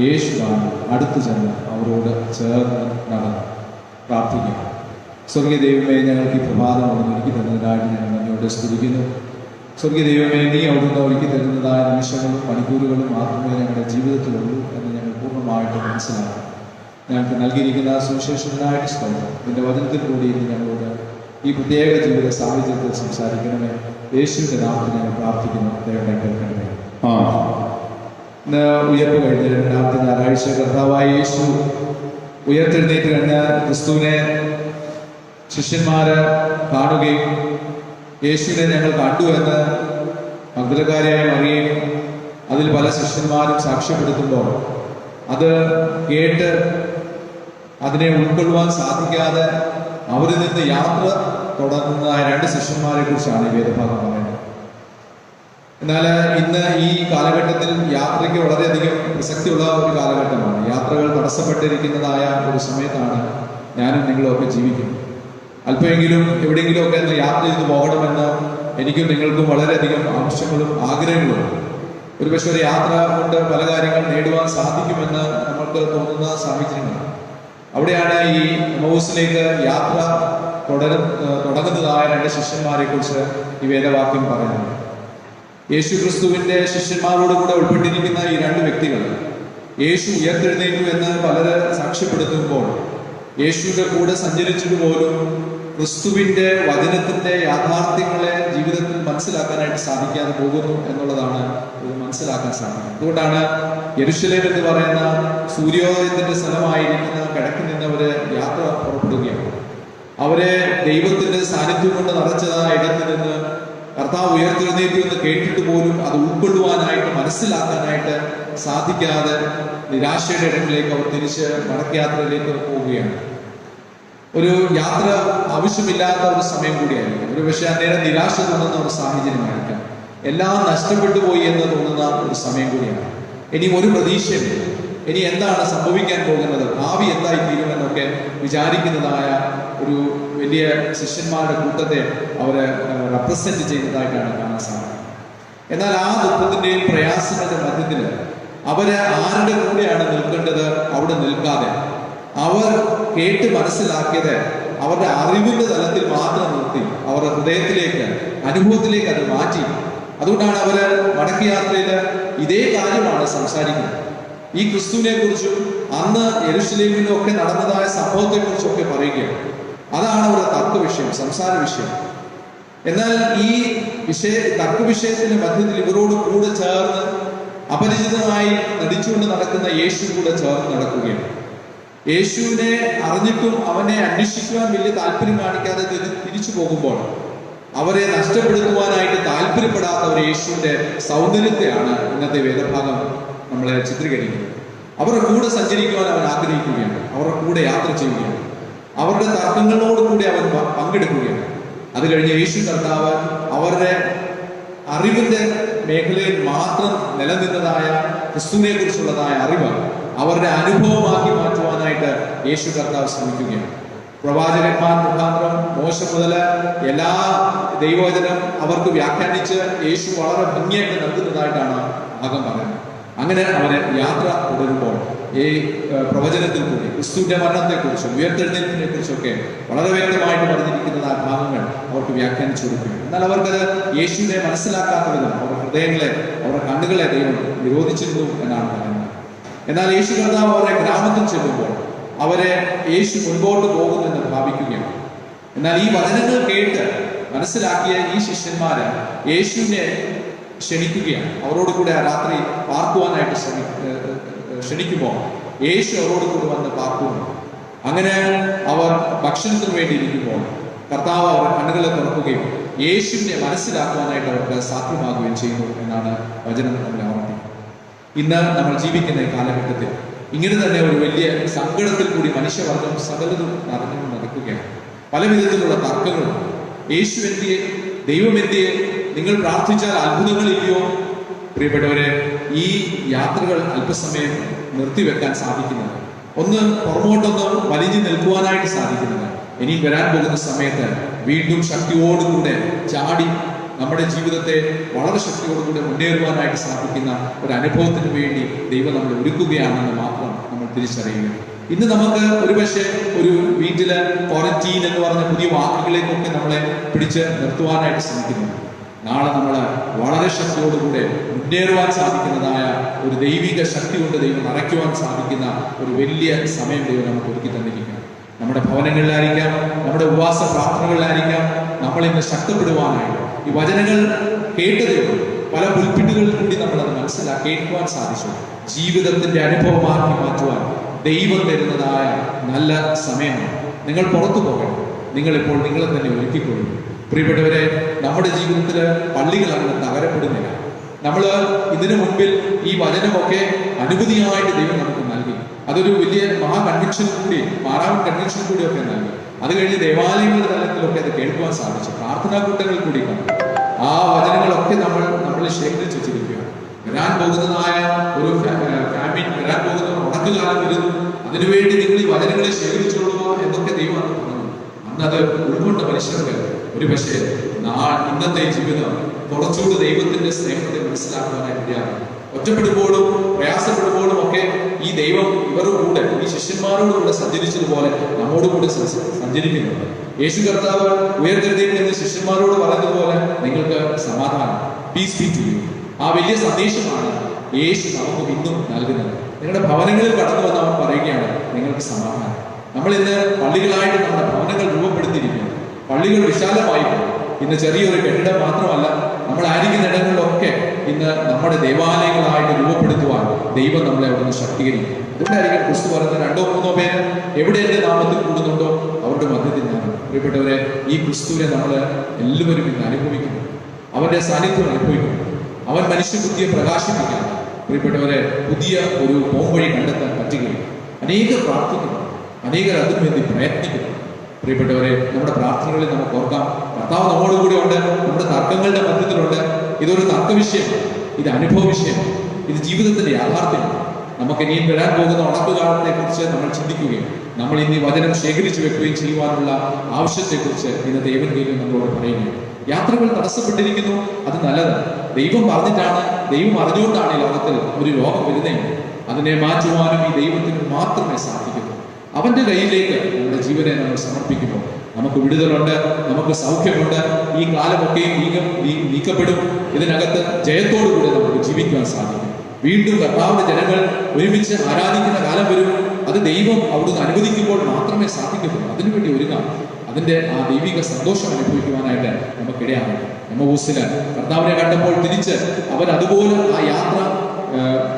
യേശുവാണ് അടുത്തു ചെന്ന് അവരോട് ചേർന്ന് നടന്നു. പ്രാർത്ഥിക്കുക. സ്വർഗീയ ദൈവമേ, ഞങ്ങൾക്ക് ഈ പ്രഭാതം അവിടുന്ന് ഒരുക്കി തരുന്നതിനായിട്ട് ഞങ്ങൾ നന്ദിയോട് സ്തുതിക്കുന്നു. സ്വർഗീയ ദൈവമേ, നീ അവിടുന്ന് ഒരുക്കി തരുന്നതായ നിമിഷങ്ങളും മണിക്കൂറുകളും മാത്രമേ ഞങ്ങളുടെ ജീവിതത്തിലുള്ളൂ എന്ന് ഞങ്ങൾ പൂർണ്ണമായിട്ട് മനസ്സിലാക്കും. ഞങ്ങൾക്ക് നൽകിയിരിക്കുന്ന സുവിശേഷത്തിനായിട്ട് സ്തോത്രം. നിന്റെ വചനത്തിൽ കൂടി ഇന്ന് ഞങ്ങളോട് ഈ പ്രത്യേക ജീവിത സാഹചര്യത്തിൽ സംസാരിക്കണമേ. യേശുവിന്റെ നാമത്തിൽ ഞങ്ങൾ പ്രാർത്ഥിക്കുന്നു. ദൈവത്തെ കേൾക്കണമേ. ഇന്ന് ഉയർപ്പ് കഴിഞ്ഞ 2ാമത്തെ ഞായറാഴ്ച കർത്താവായ യേശു ഉയർത്തെഴുന്നേറ്റ് കഴിഞ്ഞ ക്രിസ്തുവിനെ ശിഷ്യന്മാര് കാണുകയും യേശുവിനെ ഞങ്ങൾ കണ്ടു എന്ന് മഗ്ദലക്കാരിയായ മറിയയും അതിൽ പല ശിഷ്യന്മാരും സാക്ഷ്യപ്പെടുത്തുമ്പോൾ അത് കേട്ട് അതിനെ ഉൾക്കൊള്ളുവാൻ സാധിക്കാതെ അവരിൽ നിന്ന് യാത്ര തുടങ്ങുന്നതായ 2 ശിഷ്യന്മാരെ കുറിച്ചാണ് ഈ വേദഭാഗം പറയുന്നത്. എന്നാൽ ഇന്ന് ഈ കാലഘട്ടത്തിൽ യാത്രയ്ക്ക് വളരെയധികം പ്രസക്തിയുള്ള ഒരു കാലഘട്ടമാണ്. യാത്രകൾ തടസ്സപ്പെട്ടിരിക്കുന്നതായ ഒരു സമയത്താണ് ഞാനും നിങ്ങളൊക്കെ ജീവിക്കുന്നത്. അല്പമെങ്കിലും എവിടെയെങ്കിലുമൊക്കെ ഒന്ന് യാത്ര ചെയ്ത് പോകണമെന്ന് എനിക്കും നിങ്ങൾക്കും വളരെയധികം ആവശ്യങ്ങളും ആഗ്രഹങ്ങളും. ഒരുപക്ഷെ ഒരു യാത്ര കൊണ്ട് പല കാര്യങ്ങൾ നേടുവാൻ സാധിക്കുമെന്ന് നമുക്ക് തോന്നുന്ന സാഹചര്യങ്ങളാണ്. അവിടെയാണ് ഈ എമൗസിലേക്ക് യാത്ര തുടങ്ങുന്നതായ 2 ശിഷ്യന്മാരെ കുറിച്ച് ഈ വേദവാക്യം പറയുന്നത്. യേശു ക്രിസ്തുവിന്റെ ശിഷ്യന്മാരോട് കൂടെ ഉൾപ്പെട്ടിരിക്കുന്ന ഈ 2 വ്യക്തികൾ യേശു ഉയർത്തെഴുന്നേറ്റു എന്ന് പലര് സാക്ഷ്യപ്പെടുത്തുമ്പോൾ യേശുവിന്റെ കൂടെ സഞ്ചരിച്ചിട്ട് പോലും ക്രിസ്തുവിന്റെ വചനത്തിന്റെ യാഥാർത്ഥ്യങ്ങളെ ജീവിതത്തിൽ മനസ്സിലാക്കാനായിട്ട് സാധിക്കാതെ പോകുന്നു എന്നുള്ളതാണ് ഇത് മനസ്സിലാക്കാൻ സാധിക്കുന്നത്. അതുകൊണ്ടാണ് യെരൂശലേം എന്ന് പറയുന്ന സൂര്യോദയത്തിന്റെ സ്ഥലമായിരിക്കുന്ന കിഴക്കിൽ നിന്ന് അവര് യാത്ര പുറപ്പെടുകയാണ്. അവരെ ദൈവത്തിന്റെ സാന്നിധ്യം കൊണ്ട് നിറച്ചതായ ഇടത്ത് നിന്ന് കർത്താവ് ഉയർത്തെഴുന്നേറ്റു എന്ന് കേട്ടിട്ട് പോലും അത് ഉൾക്കൊള്ളുവാനായിട്ട് മനസ്സിലാക്കാനായിട്ട് സാധിക്കാതെ നിരാശയുടെ ഇടങ്ങളിലേക്ക് അവർ തിരിച്ച് മടക്കയാത്രയിലേക്ക് പോവുകയാണ്. ഒരു യാത്ര ആവശ്യമില്ലാത്ത ഒരു സമയം കൂടിയായിരിക്കും. ഒരു പക്ഷേ അന്നേരം നിരാശ തോന്നുന്ന ഒരു സാഹചര്യമായിരിക്കാം. എല്ലാം നഷ്ടപ്പെട്ടു പോയി എന്ന് തോന്നുന്ന ഒരു സമയം കൂടിയാണ്. ഇനി ഒരു പ്രതീക്ഷയുമില്ല. ഇനി എന്താണ് സംഭവിക്കാൻ പോകുന്നത്, ഭാവി എന്തായി തീരുമെന്നൊക്കെ വിചാരിക്കുന്നതായ ഒരു വലിയ ശിഷ്യന്മാരുടെ കൂട്ടത്തെ അവര് റെപ്രസെന്റ് ചെയ്യുന്നതായിട്ടാണ് കാണാൻ സാധിക്കുന്നത്. എന്നാൽ ആ ദുഃഖത്തിന്റെയും പ്രയാസങ്ങളുടെ മധ്യത്തിൽ അവര് ആരുടെ കൂടെയാണ് നിൽക്കേണ്ടത് അവിടെ നിൽക്കാതെ അവർ കേട്ട് മനസ്സിലാക്കിയത് അവരുടെ അറിവിന്റെ തലത്തിൽ മാത്രം നിർത്തി അവരുടെ ഹൃദയത്തിലേക്ക്, അനുഭവത്തിലേക്ക് അത് മാറ്റി. അതുകൊണ്ടാണ് അവര് മടക്കയാത്രയിൽ ഇതേ കാര്യമാണ് സംസാരിക്കുന്നത്. ഈ ക്രിസ്തുവിനെ കുറിച്ചും അന്ന് യെരൂശലേമിലും ഒക്കെ നടന്നതായ സംഭവത്തെ കുറിച്ചൊക്കെ പറയുകയാണ്. അതാണ് അവരുടെ തർക്ക വിഷയം, സംസാര വിഷയം. എന്നാൽ ഈ തർക്ക വിഷയത്തിന്റെ മധ്യത്തിൽ ഇവരോട് കൂടെ ചേർന്ന് അപരിചിതമായി നടിച്ചുകൊണ്ട് നടക്കുന്ന യേശു കൂടെ ചേർന്ന് നടക്കുകയാണ്. യേശുവിനെ അറിഞ്ഞിട്ടും അവനെ അന്വേഷിക്കുവാൻ വലിയ താല്പര്യം കാണിക്കാതെ തിരിച്ചു പോകുമ്പോൾ അവരെ നഷ്ടപ്പെടുത്തുവാനായിട്ട് താല്പര്യപ്പെടാത്ത ഒരു യേശുവിന്റെ സൗന്ദര്യത്തെയാണ് ഇന്നത്തെ വേദഭാഗം നമ്മളെ ചിത്രീകരിക്കുന്നത്. അവരുടെ കൂടെ സഞ്ചരിക്കുവാൻ അവൻ ആഗ്രഹിക്കുകയാണ്, അവരുടെ കൂടെ യാത്ര ചെയ്യുകയാണ്, അവരുടെ തർക്കങ്ങളോട് കൂടി അവൻ പങ്കെടുക്കുകയാണ്. അത് കഴിഞ്ഞ് യേശു കർത്താവ് അവരുടെ അറിവിന്റെ മേഖലയിൽ മാത്രം നിലനിന്നതായ ക്രിസ്തുവിനെ കുറിച്ചുള്ളതായ അറിവ് അവരുടെ അനുഭവമാക്കി മാറ്റുവാനായിട്ട് യേശു കർത്താവ് ശ്രമിക്കുകയാണ്. പ്രവാചകന്മാർ മുഖാന്തരം മോശ മുതൽ എല്ലാ ദൈവവചനം അവർക്ക് വ്യാഖ്യാനിച്ച് യേശു വളരെ ഭംഗിയായിട്ട് നൽകുന്നതായിട്ടാണ് ഭാഗം പറയുന്നത്. അങ്ങനെ അവര് യാത്ര തുടരുമ്പോൾ ഈ പ്രവചനത്തിൽ കൂടി ക്രിസ്തുവിന്റെ മരണത്തെക്കുറിച്ചും ഉയർത്തെഴുന്നേൽപ്പിനെ കുറിച്ചൊക്കെ വളരെ വ്യക്തമായിട്ട് പറഞ്ഞിരിക്കുന്ന ആ ഭാഗങ്ങൾ അവർക്ക് വ്യാഖ്യാനിച്ചു കൊടുക്കും. എന്നാൽ അവർക്കത് യേശുവിനെ മനസ്സിലാക്കാത്ത വിധം അവരുടെ ഹൃദയങ്ങളെ, അവരുടെ കണ്ണുകളെ ദൈവം നിരോധിച്ചിരുന്നു എന്നാണ് പറയുന്നത്. എന്നാൽ യേശു കർത്താവ് അവരെ ഗ്രാമത്തിൽ ചെല്ലുമ്പോൾ അവരെ യേശു മുൻപോട്ട് പോകുമെന്ന് ഭാവിക്കുകയാണ്. എന്നാൽ ഈ വചനങ്ങൾ കേട്ട് മനസ്സിലാക്കിയ ഈ ശിഷ്യന്മാര് യേശുവിനെ ക്ഷണിക്കുകയാണ്. അവരോട് കൂടെ ആ രാത്രി പാർക്കുവാനായിട്ട് ക്ഷണിക്കുമ്പോൾ യേശു അവരോട് കൂടെ വന്ന് പാർക്കുന്നു. അങ്ങനെ അവർ ഭക്ഷണത്തിന് വേണ്ടി ഇരിക്കുമ്പോൾ കർത്താവ് അവരുടെ കണ്ണുകളെ തുറക്കുകയും യേശുവിനെ മനസ്സിലാക്കുവാനായിട്ട് അവർക്ക് സാധ്യമാകുകയും ചെയ്യുന്നു എന്നാണ് വചനം നമ്മളെ ഓർമ്മിപ്പിക്കുന്നത്. ഇന്ന് നമ്മൾ ജീവിക്കുന്ന ഈ കാലഘട്ടത്തിൽ ഇങ്ങനെ തന്നെ ഒരു വലിയ സങ്കടത്തിൽ കൂടി മനുഷ്യവർഗം സകലതും നടക്കുകയാണ്. പല വിധത്തിലുള്ള തർക്കങ്ങളും. യേശു എന്തിയെ, ദൈവം എന്തിയെ, നിങ്ങൾ പ്രാർത്ഥിച്ചാൽ അത്ഭുതങ്ങളില്ലയോ? പ്രിയപ്പെട്ടവരെ, ഈ യാത്രകൾ അല്പസമയം നിർത്തിവെക്കാൻ സാധിക്കുന്നത്, ഒന്ന് പുറമോട്ടൊന്ന് വലിഞ്ഞു നിൽക്കുവാനായിട്ട് സാധിക്കുന്നത്, ഇനി വരാൻ പോകുന്ന സമയത്ത് വീണ്ടും ശക്തിയോടുകൂടെ ചാടി നമ്മുടെ ജീവിതത്തെ വളരെ ശക്തിയോടുകൂടെ മുന്നേറുവാനായിട്ട് സാധിക്കുന്ന ഒരു അനുഭവത്തിന് വേണ്ടി ദൈവം നമ്മളെ ഒരുക്കുകയാണെന്ന് മാത്രം നമ്മൾ തിരിച്ചറിയുക. ഇന്ന് നമുക്ക് ഒരുപക്ഷെ ഒരു വീട്ടില് ക്വാറന്റീൻ എന്ന് പറഞ്ഞ പുതിയ വാക്കുകളിലേക്കൊക്കെ നമ്മളെ പിടിച്ച് നിർത്തുവാനായിട്ട് ശ്രമിക്കുന്നു. നാളെ നമ്മൾ വളരെ ശക്തിയോടുകൂടെ മുന്നേറുവാൻ സാധിക്കുന്നതായ ഒരു ദൈവിക ശക്തി കൊണ്ട് ദൈവം നിറയ്ക്കുവാൻ സാധിക്കുന്ന ഒരു വലിയ സമയം ദൈവം നമുക്ക് ഒരുക്കി തന്നിരിക്കണം. നമ്മുടെ ഭവനങ്ങളിലായിരിക്കാം, നമ്മുടെ ഉപവാസ പ്രാർത്ഥനകളിലായിരിക്കാം നമ്മൾ ഇന്ന് ശക്തപ്പെടുവാനായിട്ട് ഈ വചനങ്ങൾ കേട്ടതേ പല പുൽപ്പിട്ടുകളിൽ കൂടി നമ്മൾ അത് കേൾക്കുവാൻ സാധിച്ചു. ജീവിതത്തിന്റെ അനുഭവമാക്കി മാറ്റുവാൻ ദൈവം തരുന്നതായ നല്ല സമയമാണ്. നിങ്ങൾ പുറത്തു പോകണം. നിങ്ങളിപ്പോൾ നിങ്ങളെ തന്നെ ഒരുക്കിക്കൊള്ളും. പ്രിയപ്പെട്ടവരെ, നമ്മുടെ ജീവിതത്തിൽ പള്ളികൾ അങ്ങനെ തകരപ്പെടുന്നില്ല. നമ്മൾ ഇതിനു മുമ്പിൽ ഈ വചനമൊക്കെ അനുമതിയായിട്ട് ദൈവം നമുക്ക് നൽകി. അതൊരു വലിയ കൺവെൻഷൻ കൂടി, മാറാവൻ കൺവെൻഷൻ കൂടിയൊക്കെ നൽകി. അത് കഴിഞ്ഞ് ദേവാലയങ്ങളുടെ തലത്തിലൊക്കെ അത് കേൾക്കുവാൻ സാധിച്ചു. പ്രാർത്ഥനാ കൂട്ടങ്ങളിൽ കൂടി കണ്ടു. ആ വചനങ്ങളൊക്കെ നമ്മൾ ശേഖരിച്ച് വെച്ചിരിക്കുകയാണ്. വരാൻ പോകുന്നതായ ഒരു ഫാമിൻ, വരാൻ പോകുന്ന ഉണക്കുകാലം വരുന്നു. അതിനുവേണ്ടി നിങ്ങൾ ഈ വചനങ്ങളെ ശേഖരിച്ചോളുക എന്നൊക്കെ ദൈവം അന്ന് പറഞ്ഞു. അന്നത് ഉൾക്കൊണ്ട മനുഷ്യർക്ക് ഒരു പക്ഷേ ഇന്നത്തെ ജീവിതം കുറച്ചുകൂടി ദൈവത്തിന്റെ സ്നേഹത്തെ മനസ്സിലാക്കുവാനായിട്ടാണ്. ഒറ്റപ്പെടുമ്പോഴും പ്രയാസപ്പെടുമ്പോഴും ഒക്കെ ഈ ദൈവം ഇവരോടുകൂടെ, ഈ ശിഷ്യന്മാരോടുകൂടെ സഞ്ചരിച്ചതുപോലെ നമ്മോടുകൂടെ സഞ്ചരിക്കുന്നുണ്ട്. യേശു കർത്താവ് ഉയർത്തെഴുന്നേൽക്കുന്ന ശിഷ്യന്മാരോട് പറഞ്ഞതുപോലെ നിങ്ങൾക്ക് സമാധാനം, പീസ് ബി ടു യു. ആ വലിയ സന്ദേശമാണ് യേശു നമുക്ക് ഇന്നും നൽകുന്നത്. നിങ്ങളുടെ ഭവനങ്ങളിൽ കടന്നു വന്ന് അവൻ പറയുകയാണ് നിങ്ങൾക്ക് സമാധാനം. നമ്മൾ ഇന്ന് പള്ളികളായിട്ട് നമ്മുടെ ഭവനങ്ങൾ രൂപപ്പെടുത്തിയിരിക്കുന്നു. പള്ളികൾ വിശാലമായി ഇന്ന് ചെറിയൊരു കെട്ടിടം മാത്രമല്ല, നമ്മളായിരിക്കുന്ന ഇടങ്ങളിലൊക്കെ ഇന്ന് നമ്മുടെ ദേവാലയങ്ങളായിട്ട് രൂപപ്പെടുത്തുവാൻ ദൈവം നമ്മളെ അവിടുന്ന് ശക്തീകരിക്കും. അതുകൊണ്ടായിരിക്കും ക്രിസ്തു പറയുന്ന 2-3 പേര് എവിടെ എന്റെ നാമത്തിൽ കൂടുന്നുണ്ടോ അവരുടെ മധ്യത്തിൽ ഞാൻ. പ്രിയപ്പെട്ടവരെ, ഈ ക്രിസ്തുവിനെ നമ്മൾ എല്ലാവരും ഇന്ന് അനുഭവിക്കുന്നു. അവന്റെ സാന്നിധ്യം അനുഭവിക്കുന്നു. അവൻ മനുഷ്യബുദ്ധിയെ പ്രകാശിപ്പിക്കാൻ, പ്രിയപ്പെട്ടവരെ, പുതിയ ഒരു പോംവഴി കണ്ടെത്താൻ പറ്റുകയും അനേകം പ്രാർത്ഥിക്കുന്നു, അനേകർ അതിനുവേണ്ടി പ്രയത്നിക്കുന്നു. പ്രിയപ്പെട്ടവരെ, നമ്മുടെ പ്രാർത്ഥനകളിൽ നമുക്ക് ഓർക്കാം, കർത്താവ് നമ്മോടുകൂടി ഉണ്ട്. നമ്മുടെ തർക്കങ്ങളുടെ മധ്യത്തിലുണ്ട്. ഇതൊരു തർക്ക വിഷയമാണ്, ഇത് അനുഭവ വിഷയമാണ്, ഇത് ജീവിതത്തിന്റെ യാഥാർത്ഥ്യമാണ്. നമുക്ക് ഇനിയും വരാൻ പോകുന്ന ഉണക്കുകാലത്തെ കുറിച്ച് നമ്മൾ ചിന്തിക്കുകയും നമ്മൾ ഇനി വചനം ശേഖരിച്ചു വെക്കുകയും ചെയ്യുവാനുള്ള ആവശ്യത്തെക്കുറിച്ച് ഇന്നത്തെ ഏവൻഗേലിയം നമ്മളോട് പറയുകയും. യാത്രകൾ തടസ്സപ്പെട്ടിരിക്കുന്നു, അത് നല്ലതാണ്. ദൈവം പറഞ്ഞിട്ടാണ്, ദൈവം അറിഞ്ഞുകൊണ്ടാണ് ഈ ലോകത്തിൽ ഒരു രോഗം വരുന്നത്. അതിനെ മാറ്റുവാനും ഈ ദൈവത്തിന് മാത്രമേ സാധിക്കൂ. അവന്റെ കയ്യിലേക്ക് നമ്മുടെ ജീവനെ നമ്മൾ സമർപ്പിക്കുമ്പോൾ നമുക്ക് വിടുതലുണ്ട്, നമുക്ക് സൗഖ്യമുണ്ട്. ഈ കാലമൊക്കെയും നീക്കപ്പെടും. ഇതിനകത്ത് ജയത്തോടുകൂടി നമുക്ക് ജീവിക്കുവാൻ സാധിക്കും. വീണ്ടും കർത്താവിന്റെ ജനങ്ങൾ ഒരുമിച്ച് ആരാധിക്കുന്ന കാലം വരും. അത് ദൈവം അവിടുന്ന് അനുവദിക്കുമ്പോൾ മാത്രമേ സാധിക്കൂ. അതിനുവേണ്ടി ഒരുങ്ങാം. അതിന്റെ ആ ദൈവിക സന്തോഷം അനുഭവിക്കുവാനായിട്ട് നമുക്കിടയാണ്. എമ്മൂസില് കർത്താവിനെ കണ്ടപ്പോൾ തിരിച്ച് അവൻ അതുപോലെ ആ യാത്ര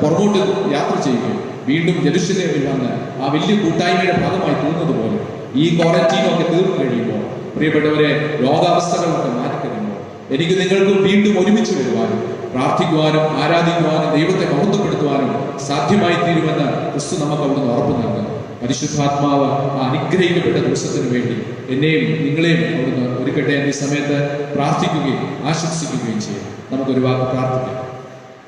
പുറകോട്ട് യാത്ര ചെയ്യുകയും വീണ്ടും ജെറുസലേമിൽ വന്ന് ആ വലിയ കൂട്ടായ്മയുടെ ഭാഗമായി തീർന്നതുപോലെ ഈ ക്വാറന്റീനൊക്കെ തീർന്നു കഴിയുമ്പോൾ, പ്രിയപ്പെട്ടവരെ, രോഗാവസ്ഥകളൊക്കെ മാറ്റിക്കഴിയുമ്പോൾ എനിക്ക് നിങ്ങൾക്കും വീണ്ടും ഒരുമിച്ച് വരുവാനും പ്രാർത്ഥിക്കുവാനും ആരാധിക്കുവാനും ദൈവത്തെ മഹത്വപ്പെടുത്തുവാനും സാധ്യമായി തീരുമെന്ന് ക്രിസ്തു നമുക്ക് അവിടുന്ന് ഉറപ്പ് നൽകുന്നു. പരിശുദ്ധാത്മാവ് ആ അനുഗ്രഹിക്കപ്പെട്ട ദിവസത്തിന് വേണ്ടി എന്നെയും നിങ്ങളെയും അവിടുന്ന് ഒരുക്കട്ടെ എന്ന സമയത്ത് പ്രാർത്ഥിക്കുകയും ആശംസിക്കുകയും ചെയ്യും. നമുക്കൊരു വാക്ക് പ്രാർത്ഥിക്കാം.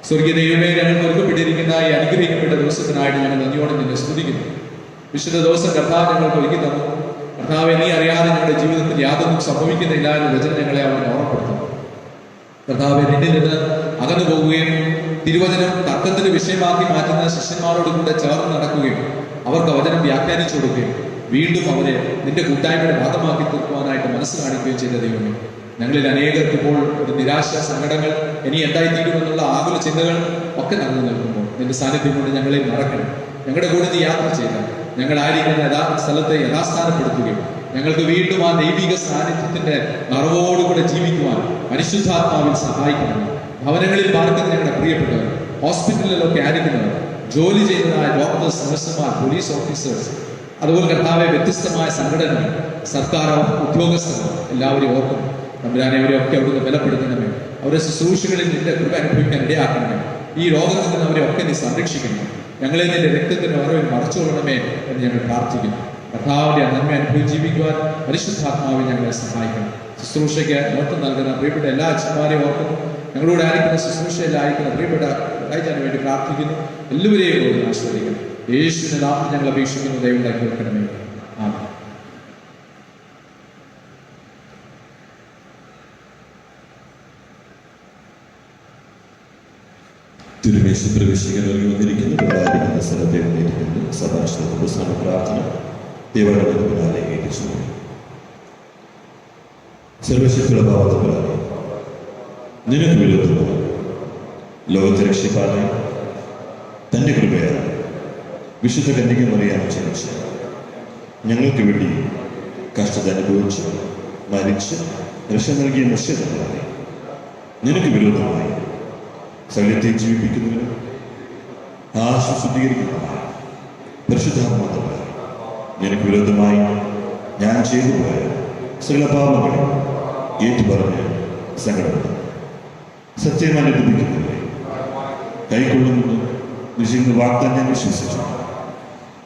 സ്വർഗീയ ദൈവമേ, ഞങ്ങൾക്ക് ഒരുക്കപ്പെട്ടിരിക്കുന്ന ഈ അനുഗ്രഹിക്കപ്പെട്ട ദിവസത്തിനായിട്ട് ഞങ്ങൾ നന്ദിയോടെ നിന്നെ സ്തുതിക്കുന്നു. വിശുദ്ധ ദിവസം കർത്താവ് ഞങ്ങൾക്ക് ഒരുക്കി തന്നു. കർത്താവെ, നീ അറിയാതെ ഞങ്ങളുടെ ജീവിതത്തിൽ യാതൊന്നും സംഭവിക്കുന്നില്ല എന്ന വചനം ഞങ്ങളെ അവൻ ഓർമ്മപ്പെടുത്തുന്നു. കർത്താവെ, നിന്നിൽ നിന്ന് അകന്നു പോകുകയും തിരുവചനം തർക്കത്തിന് വിഷയമാക്കി മാറ്റുന്ന ശിഷ്യന്മാരോട് കൂടെ ചേർന്ന് നടക്കുകയും അവർക്ക് വചനം വ്യാഖ്യാനിച്ചു കൊടുക്കുകയും വീണ്ടും അവരെ നിന്റെ കൂട്ടായ്മയുടെ ഭാഗമാക്കി തീർക്കുവാനായിട്ട് മനസ്സ് കാണിക്കുകയും ചെയ്ത ദൈവമേ, ഞങ്ങളിൽ അനേകർക്ക് ഇപ്പോൾ ഒരു നിരാശ, സങ്കടങ്ങൾ, ഇനി എന്തായിത്തീരുമെന്നുള്ള ആകുല ചിന്തകൾ ഒക്കെ നടന്നു നിൽക്കുമ്പോൾ നിന്റെ സാന്നിധ്യം കൊണ്ട് ഞങ്ങളെ മറക്കണം. ഞങ്ങളുടെ കൂടെ നീ യാത്ര ചെയ്ത് ഞങ്ങളായിരിക്കുന്ന സ്ഥലത്തെ യഥാസ്ഥാനപ്പെടുത്തുകയും ഞങ്ങൾക്ക് വീണ്ടും ആ ദൈവിക സാന്നിധ്യത്തിന്റെ നിറവോടുകൂടെ ജീവിക്കുവാൻ പരിശുദ്ധാത്മാവിൽ സഹായിക്കണം. ഭവനങ്ങളിൽ പാർക്കുന്ന ഞങ്ങളുടെ പ്രിയപ്പെട്ടവർ, ഹോസ്പിറ്റലിലൊക്കെ ആയിരിക്കുന്നവർ, ജോലി ചെയ്യുന്നതായ ഡോക്ടേഴ്സ്, നഴ്സുമാർ, പോലീസ് ഓഫീസേഴ്സ്, അതുപോലെ കർത്താവെ വ്യത്യസ്തമായ സംഘടനകൾ, സർക്കാർ ഉദ്യോഗസ്ഥർ എല്ലാവരെയും ഓർക്കുന്നു. തമ്പുരാനെ അവരെയൊക്കെ അവിടുന്ന് ബലപ്പെടുത്തണമേ. അവരെ ശുശ്രൂഷകളിൽ നിന്റെ കൃപ അനുഭവിക്കാൻ ഇടയാക്കണമേ. ഈ രോഗത്തിൽ നിന്ന് അവരെ ഒക്കെ നീ സംരക്ഷിക്കണം. ഞങ്ങളെ നിന്റെ രക്തത്തിന് അറിവിൽ മറച്ചുകൊള്ളണമേ എന്ന് ഞങ്ങൾ പ്രാർത്ഥിക്കുന്നു. കർത്താവിന്റെ നന്മ അനുഭവിച്ച് ജീവിക്കുവാൻ പരിശുദ്ധാത്മാവിൽ ഞങ്ങളെ സഹായിക്കണം. ശുശ്രൂഷയ്ക്ക് നേതൃത്വം നൽകുന്ന പ്രിയപ്പെട്ട എല്ലാ അച്ഛന്മാരെയും ഓർക്കുന്നു. ഞങ്ങളോട് ആയിരിക്കുന്ന ശുശ്രൂഷയിലായിരിക്കുന്ന പ്രിയപ്പെട്ട രാജ്യത്തിന് വേണ്ടി പ്രാർത്ഥിക്കുന്നു. എല്ലാവരെയും ആശ്രയിക്കണം. യേശുവിന്റെ നാമത്തിൽ ഞങ്ങൾ അപേക്ഷിക്കുന്നു. ദൈവം കേൾക്കണമേ. ആമേൻ. തിരുമേശ പ്രവേശിക്കാൻ വന്നിരിക്കുന്ന പ്രധാനിക്കുന്ന സ്ഥലത്തെ നേരിട്ടുണ്ട് സദാശ്രമ പ്രാർത്ഥന ദൈവങ്ങളുടെ പിന്നാലെ ഏറ്റിച്ചു. സർവശക്തിയുള്ള ഭാവത്തെ പിന്നാലെ നിനക്ക് വിരുദ്ധമായി ലോകത്തെ രക്ഷിക്കാനായി തൻ്റെ കൃപയാൽ വിശുദ്ധ കന്യക മറിയാം ജനിച്ച് ഞങ്ങൾക്ക് വേണ്ടി കഷ്ടത അനുഭവിച്ച് മരിച്ച് രക്ഷ നൽകിയ നിശ്ചയതകളായി നിനക്ക് വിരോധമായി സകലത്തെ ജീവിപ്പിക്കുന്നതിനും ആശ്വസിദ്ധീകരിക്കുന്നതുമായ പരിശുദ്ധാത്മാവ് നിനക്ക് വിരോധമായി ഞാൻ ചെയ്തു പോയ സകല പാപങ്ങളെ ഏറ്റുപറഞ്ഞ് സങ്കടപ്പെടുന്നു. സത്യമായി ലഭിക്കുന്നില്ലേ കൈക്കൊള്ളുമെന്ന് നിശ്ചയിക്കുന്ന വാഗ്ദാനം ഞാൻ വിശ്വസിച്ചു.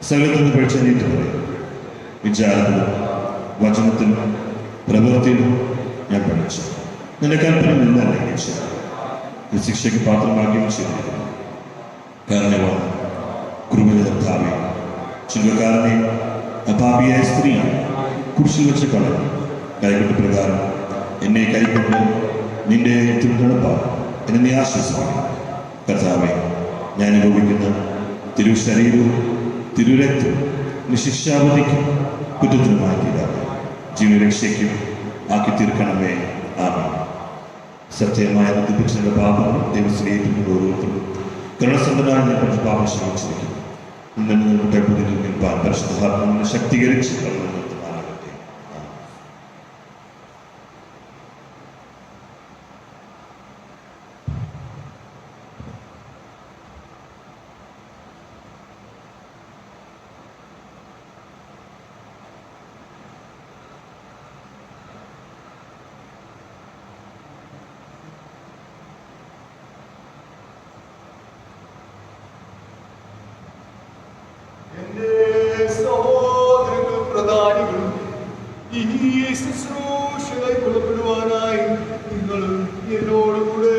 സകലത്തിൽ നിന്ന് പഠിച്ച നീറ്റ് പറയും. വിചാരത്തിലും വചനത്തിലും പ്രവൃത്തിയിലും ഞാൻ പഠിച്ചു. നിന്റെ കൽപ്പന നിന്നല്ല ലംഘിച്ചു. ശിക്ഷയ്ക്ക് പാത്രമാക്കുകയും ചെയ്തിരിക്കുന്നു. കാരണമാണ് കൃപകർത്താവെ ചുങ്കക്കാരനെ അപാപിയായ സ്ത്രീ കുരിശിൽ വെച്ച് കളഞ്ഞു. കൈകൊട്ട് പ്രകാരം എന്നെ കൈകൊണ്ട് നിന്റെ തിരുനടപ്പാൽ എന്നെ നീ ആശ്വസിപ്പിക്കും. കർത്താവെ, ഞാൻ അനുഭവിക്കുന്ന തിരുശരീരവും തിരുരക്തവും നിശിക്ഷാവധിക്കും കുറ്റത്തിനുമായി തീരാതെ ജീവരക്ഷയ്ക്കും ആക്കി തീർക്കണമേ. ആമേൻ. സത്യമായ ബുദ്ധിപ്പിച്ചതിന്റെ പാപങ്ങൾ ദൈവത്തിലേക്ക് ഓരോരുത്തരും കരുണസമ്പന്നമായ പാപം ശ്രമിച്ചിരിക്കുന്നു. പരിശുദ്ധാത്മാവിനെ ശക്തീകരിച്ച് നിർത്തുവാനാകട്ടെ. സഹോദരങ്ങളും പ്രധാനികളും ഈ ശുശ്രൂഷകളെ കൊള്ളപ്പെടുവാനായി നിങ്ങൾ എന്നോടുകൂടെ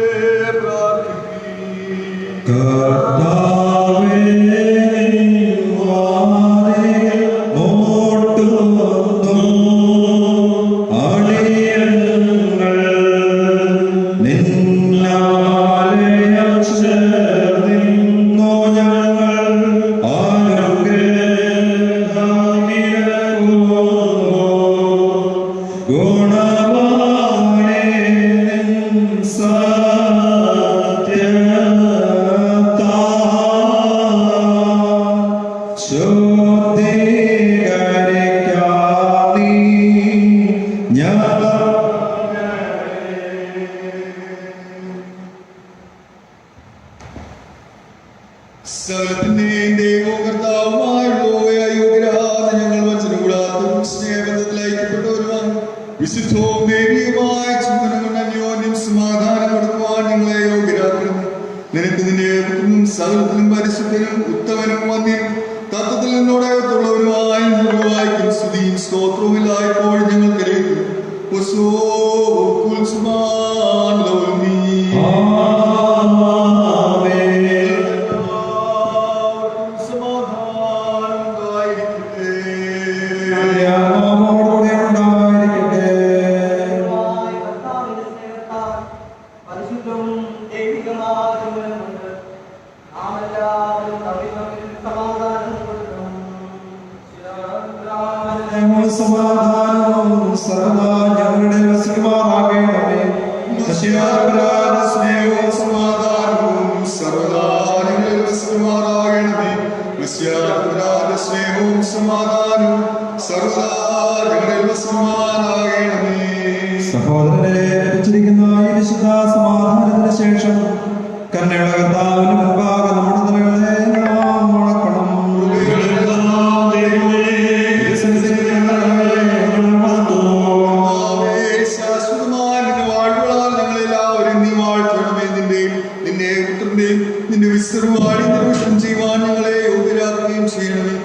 സകലത്തിന്റെയും ദൈവവും കർത്താവുമായുള്ളവയെ അയോഗ്യരാകുന്ന ഞങ്ങൾ വചനം കൂടാത്തവരും സ്നേഹബന്ധത്തിൽ ഐക്യപ്പെട്ടവരുമാണ്. വിശുദ്ധവും ദൈവികമായ ചുംബനം കൊണ്ട് അന്യോന്യം സമാധാനം കൊടുക്കുവാൻ നിങ്ങളെ യോഗ്യരാക്കുന്നു. നിനക്ക് നിന്റെ പുത്രനും സകലത്തിലും പരിശുദ്ധനും ഉത്തമനും വന്യനും തത്വത്തിൽ നിന്നോടകത്തുള്ളവരുമായി നിർവാഹിക്കും സ്തുതിയും സ്തോത്രവും എല്ലായ്പ്പോഴും ഞങ്ങൾ കരയുന്നു. പരിശുദ്ധവും ദൈവികമായ നൽകുമാറാകണമേ. ക്രിസ്ത്യാനികളുടെ സ്നേഹവും സമാധാനവും സർവ്വദാ ഞങ്ങളിൽ വസിക്കുമാറാകണമേ. സഹോദരരെ ലഭിച്ചിരിക്കുന്ന ഈ വിശുദ്ധ സമാധാനത്തിന് ശേഷം കരുണയുള്ള കർത്താവിന് മുമ്പാകെ നമ്മുടെ തലകളെ നാം മുഴക്കണം. ശാശ്വതമായ നിന്റെ വാഴ്വുകളാൽ ഞങ്ങളെല്ലാവരും നീ വാഴ്ത്തണമേ. നിന്റെ പുത്രന്റെയും നിന്റെ വിസ്തൃവാടി നിർവശം ചെയ്യുവാൻ ഞങ്ങളെ യോഗ്യരാക്കുകയും ചെയ്യണമേ.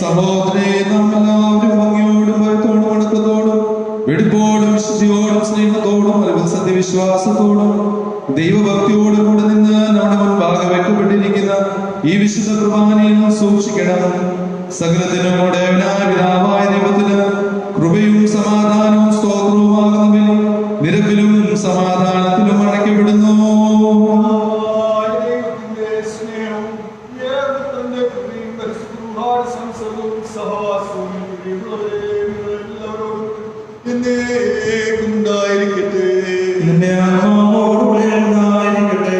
സഹോദരേ, നാം എല്ലാവരും ഭംഗിയോടും ഭയത്തോടും വണക്കത്തോടും വെടിപ്പോടും വിശുദ്ധിയോടും സ്നേഹത്തോടും അല്ലെങ്കിൽ സത്യവിശ്വാസത്തോടും ദൈവഭക്തിയോടും കൂടെ നിന്ന് നമ്മുടെ മുൻപാകെ വെക്കപ്പെട്ടിരിക്കുന്ന ഈ വിശുദ്ധ കുർബാനയിൽ സൂക്ഷിക്കണം. സകലത്തിനും ഉടയവനായ പിതാവായ ദൈവത്തിന് കൃപയും സമാധാനവും സ്തോത്രവുമാകുന്നവൻ നിരപ്പിലും സമാധാനത്തിലും അടയ്ക്കപ്പെടുന്നു. ഉണ്ടായിരിക്കട്ടെ. നിന്റെ ആത്മാവോടുകൂടെ ഉണ്ടായിരിക്കട്ടെ.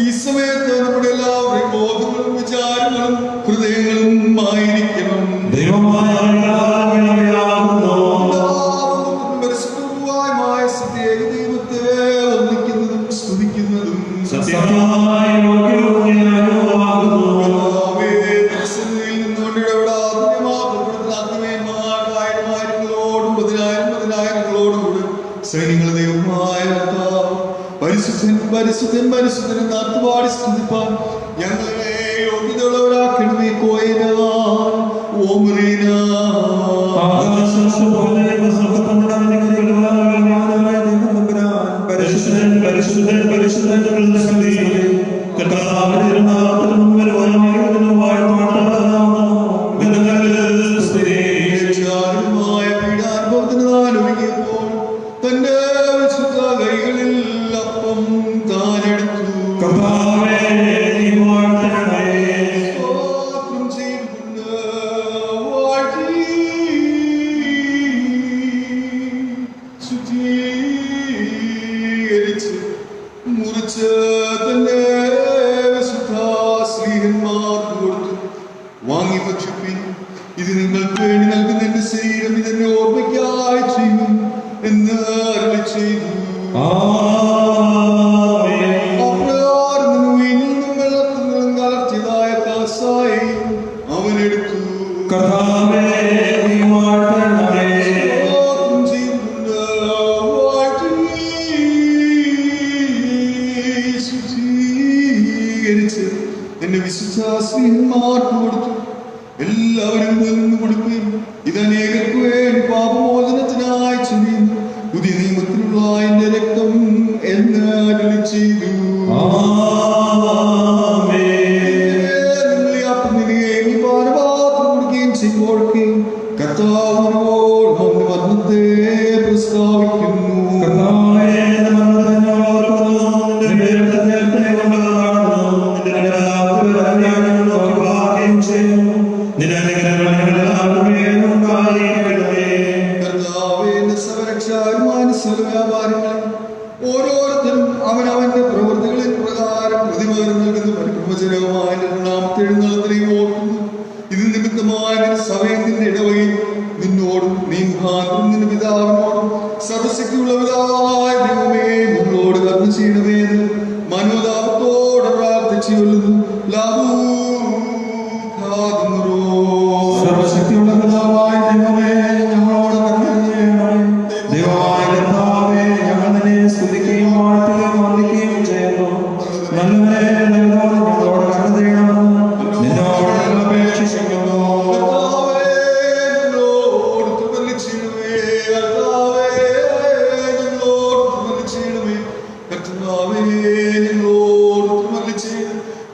ഈ സമയത്ത് നമ്മുടെ എല്ലാവരുടെയും ബോധങ്ങളും വിചാരങ്ങളും ഹൃദയങ്ങളും ആയിരിക്കണം. ദൈവമായ പരിശുദ്ധമായ സത്യേക ദൈവത്തെ വന്ദിക്കുന്നതും സ്തുതിക്കുന്നതും സത്യമായ സൈന്യങ്ങളുടെ ദൈവമായ കർത്താവ് പരിശുദ്ധൻ പരിശുദ്ധൻ പരിശുദ്ധൻ എന്ന് അർത്ഥപാടി സ്തുതിപ്പാൻ ഞങ്ങളെ യോഗ്യതയുള്ളവരാക്കണമേ. പരിശുദ്ധൻ പരിശുദ്ധൻ പരിശുദ്ധൻ കർത്താവിന്റെ നാമത്തിൽ പീഡാനുഭവത്തിനാലൊരുങ്ങിയപ്പോൾ തന്റെ വിശുദ്ധ കൈകളിൽ അപ്പം താനെടുത്തു. സ്തോത്രം ചെയ്തുകൊണ്ട് വാഴ്ത്തി ശുദ്ധീകരിച്ച് മുറിച്ച് തന്റെ വിശുദ്ധ സ്ത്രീഹന്മാർക്ക് കൊടുത്തു. വാങ്ങി ഭക്ഷിപ്പിൻ, ഇത് നിങ്ങൾക്ക് വേണ്ടി നൽകുന്ന എന്റെ ശരീരം ഇതെന്നെ ഓർമ്മയ്ക്കായി ചെയ്യും എന്ന് അരുളി ചെയ്തു. അപ്രകാരം വീഞ്ഞിൽ നിന്നും വെള്ളത്തിൽ നിന്നും കലർത്തിയതായ കാസായി അവനെടുത്തു. സ്തോത്രം ചെയ്തുകൊണ്ട് വാഴ്ത്തി ശുദ്ധീകരിച്ച് എന്റെ വിശുദ്ധ സ്ത്രീഹന്മാർക്ക് കൊടുത്തു. എല്ലാവരും നിന്ന് കൊടുക്കുകയും ഇത് അനേകർക്ക് വേണ്ടി പാപമോചനത്തിനായി ചെയ്യുന്നു പുതിയ നിയമത്തിലുള്ള എന്റെ രക്തം എന്ന് അരുളി ചെയ്തു. നിങ്ങൾ ഈ അപ്പം തിന്നുകയും ഈ പാനപാത്രം കുടിക്കുകയും ചെയ്യുമ്പോഴൊക്കെയും കർത്താവ് അവന്റെ മരണത്തെ പ്രസ്താവിക്കുന്നു. ഓരോരുത്തരും അവനവന്റെ പ്രവൃത്തികളിൽ പ്രകാരം പ്രതിഫലം നൽകുന്ന പരിപ്രവചനവുമായ നാമത്തെ എഴുന്നള്ളത്തിനെയും ഓർക്കുന്നു. ഇത് നിമിത്തമായ സമയത്തിന്റെ ഇടവകയിൽ നിന്നോടും നീ മുഖാന്തരം നിന്റെ പിതാവിനോടും സർവശക്തിയുള്ള പിതാവായ ദൈവമേ നിങ്ങളോട് കർമ്മ ചെയ്യണമേന്ന് മനോതാപത്തോടെ പ്രാർത്ഥിച്ചു കൊള്ളുന്നു. സർവശക്തിയുള്ള പിതാവായ ദൈവമേ, ഞങ്ങളോട് കരുണ ചെയ്യണമേ. ദൈവമായ കർത്താവേ, ഞങ്ങൾ നിന്നെ സ്തുതിക്കുകയും വാഴ്ത്തുകയും വന്ദിക്കുകയും ചെയ്യുന്നു. നല്ലവനെ ഞങ്ങളോട് കരുണ ചെയ്യണമെന്ന് നിന്നോട് ഞങ്ങൾ അപേക്ഷിക്കുന്നു.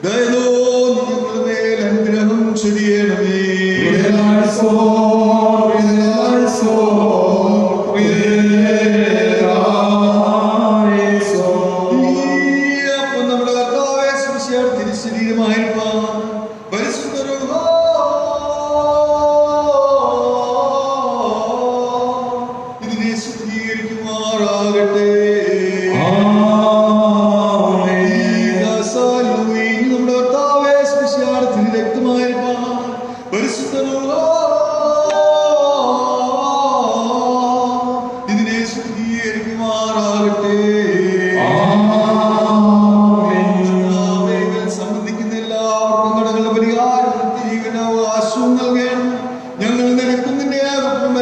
ദയ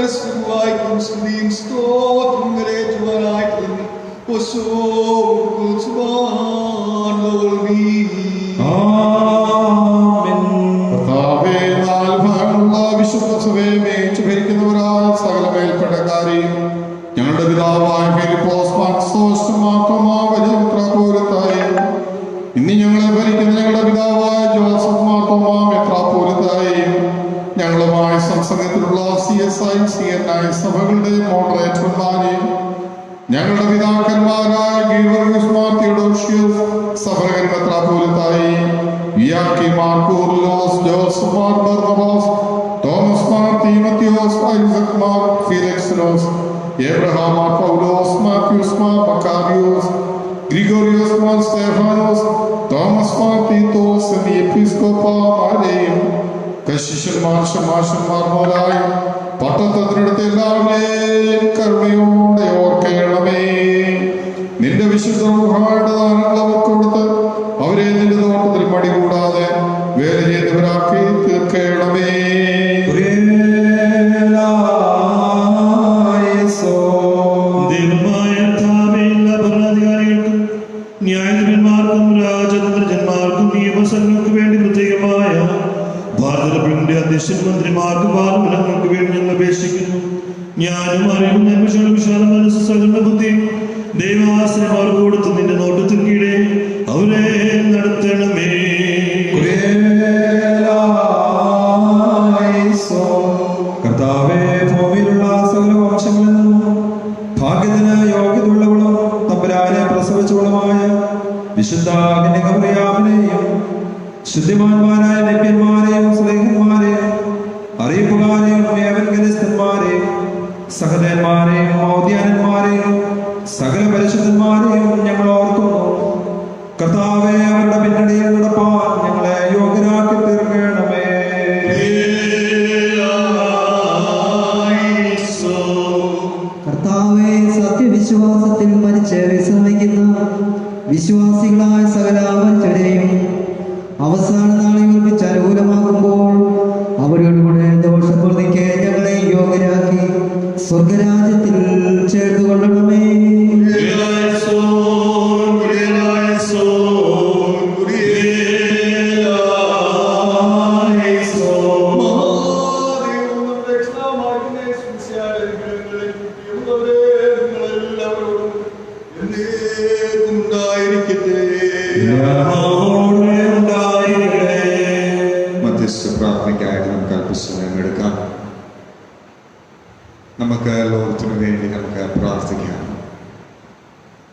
പരിശുദ്ധവായിക്കും സ്തുതിയും സ്തോത്രം കരേറ്റുവാനായിട്ട് കർത്താവേ, നാല് ഭാഗങ്ങളുള്ള വിശുദ്ധ സഭയെ മേയിച്ചു ഭരിക്കുന്നവരായ സകല മേൽപ്പടക്കാരെയും ഞങ്ങളുടെ പിതാവായ ഫിലിപ്പോസ് മാർത്തോസ് മാർത്തോമാ വലിയ മെത്രാപ്പോലിത്തായും ഇനി ഞങ്ങളെ ഭരിക്കുന്ന ഞങ്ങളുടെ പിതാവായ ജോസഫ് മാർത്തോമാ മെത്രാപ്പോലിത്തായും ഞങ്ങളുമായി സംസർഗത്തിലുള്ള CSI CNI സഭകളുടെ മോഡറേറ്റർമാരെയും ഞങ്ങളുടെ പിതാക്കന്മാരായ ഗീവർഗീസ് മാർ തിയോഡോഷ്യസ് സഭകൻ മെത്രാപ്പോലിത്തായി യാക്കീം മാർ കൂറിലോസ് ജോസഫ് മാർ ബർന്നബാസ് തോമസ് മാർ തീമത്തിയോസ് ഐസക് മാർ ഫിലിക്സിനോസ് എബ്രഹാം മാർ പൗലോസ് മാത്യൂസ് മാർ മക്കാബിയോസ് ഗ്രിഗോറിയോസ് മാർ സ്തേഫാനോസ് തോമസ് മാർ തീത്തോസ് എന്നീ എപ്പിസ്കോപ്പമാരെയും കശിഷ്യന്മാർ ശമാശന്മാർ മോലായും പട്ടത്തത്തിനടുത്ത് എല്ലാവരെയും കരുണയോടെ ഓർക്കണമേ. നിന്റെ വിശുദ്ധ റൂഹായുടെ ദാനങ്ങൾ അവർക്ക് കൊടുത്ത് അവരെ നിന്റെ തോട്ടത്തിൽ മടികൂടാതെ വേല ചെയ്തവരാക്കി തീർക്കണമേ. ദൈവമായ കർത്താവേ, എല്ലാ ഭരണാധികാരികൾക്കും ന്യായാധിപന്മാർക്കും രാജതന്ത്രജന്മാർക്കും നിയമസംഘങ്ങൾക്ക് വേണ്ടി പ്രത്യേകമായ ഭാരതത്തിന്റെ അധ്യക്ഷൻ മന്ത്രിമാർക്ക് പാർലമെന്റുകൾക്ക് വേണ്ടി ഞങ്ങൾ അപേക്ഷിക്കുന്നു. ഞാനും അറിവും നന്മശോടും വിശാല മനസ്സ് സകല ബുദ്ധിയും ദൈവാശ്രയം അവർക്ക് കൊടുത്ത് നിന്റെ നോട്ടത്തിൽ കീഴെ അവരെ നടത്തണമേ. കർത്താവേ, ഭൂമിയിലുള്ള സകല വംശങ്ങളിൽ നിന്നും ഭാഗ്യത്തിന് യോഗ്യതയുള്ളവളും തമ്പുരാനെ പ്രസവിച്ചവളുമായ വിശുദ്ധ കന്യകമറിയാമിനെയും ശുദ്ധിമാന്മാരായ നബ്യന്മാരെയും സ്ലേഹന്മാരെയും അറിയിപ്പുകാരെയും ഏവൻഗലിസ്തന്മാരെയും സഹദേന്മാരെയും ഔദ്യാനന്മാരെയും സകല പരിശുദ്ധന്മാരെയും ഞങ്ങൾ ഓർക്കുന്നു. കർത്താവേ, അവരുടെ പിന്നണിയിൽ നടപ്പാൻ ഞങ്ങളെ യോഗ്യരാക്കി തീർക്കണമേ. കർത്താവേ, സത്യവിശ്വാസത്തിൽ മരിച്ച് വിശ്രമിക്കുന്ന വിശ്വാസികളായ സകല മനുഷ്യരെയും അവസാന നാളുകൾക്ക് അനുകൂലമാകുമ്പോൾ അവരുടെ കൂടെ ദോഷപ്രതിക്ക് ഞങ്ങളെ യോഗ്യരാക്കി സ്വർഗരാജ്യത്തിൽ ചേർത്തുകൊള്ളണമേ. മധ്യസ്ഥ പ്രാർത്ഥനയ്ക്കായിട്ട് നമുക്ക് അല്പസമയം എടുക്കാം. നമുക്ക് ലോകത്തിനു വേണ്ടി നമുക്ക് പ്രാർത്ഥിക്കാം.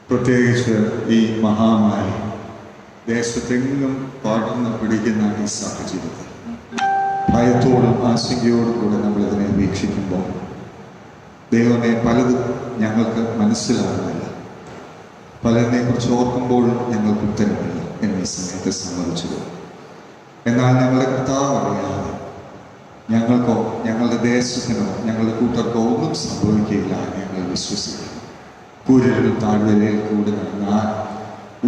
പ്രത്യേകിച്ച് ഈ മഹാമാരി ദേശത്തെങ്ങും പടർന്ന് പിടിക്കുന്ന ഈ സാഹചര്യത്തിൽ ഭയത്തോടും ആശങ്കയോടും കൂടെ നമ്മളിതിനെ വീക്ഷിക്കുമ്പോൾ ദൈവമേ, പലതും ഞങ്ങൾക്ക് മനസ്സിലാകുന്നില്ല. പലതിനെ കുറിച്ച് ഓർക്കുമ്പോഴും ഞങ്ങൾക്ക് ഉത്തരമില്ല എന്നീ സമയത്ത് സമ്മതിച്ചത്. എന്നാൽ ഞങ്ങളുടെ കർത്താവ് അറിയാതെ ഞങ്ങൾക്കോ ഞങ്ങളുടെ ദേശത്തിനോ ഞങ്ങളുടെ കൂട്ടർക്കോ ഒന്നും സംഭവിക്കുകയില്ല എന്ന് ഞങ്ങൾ വിശ്വസിക്കുന്നു. കൂരിരുൾ താഴ്വരയിൽ കൂടി നടന്നാൽ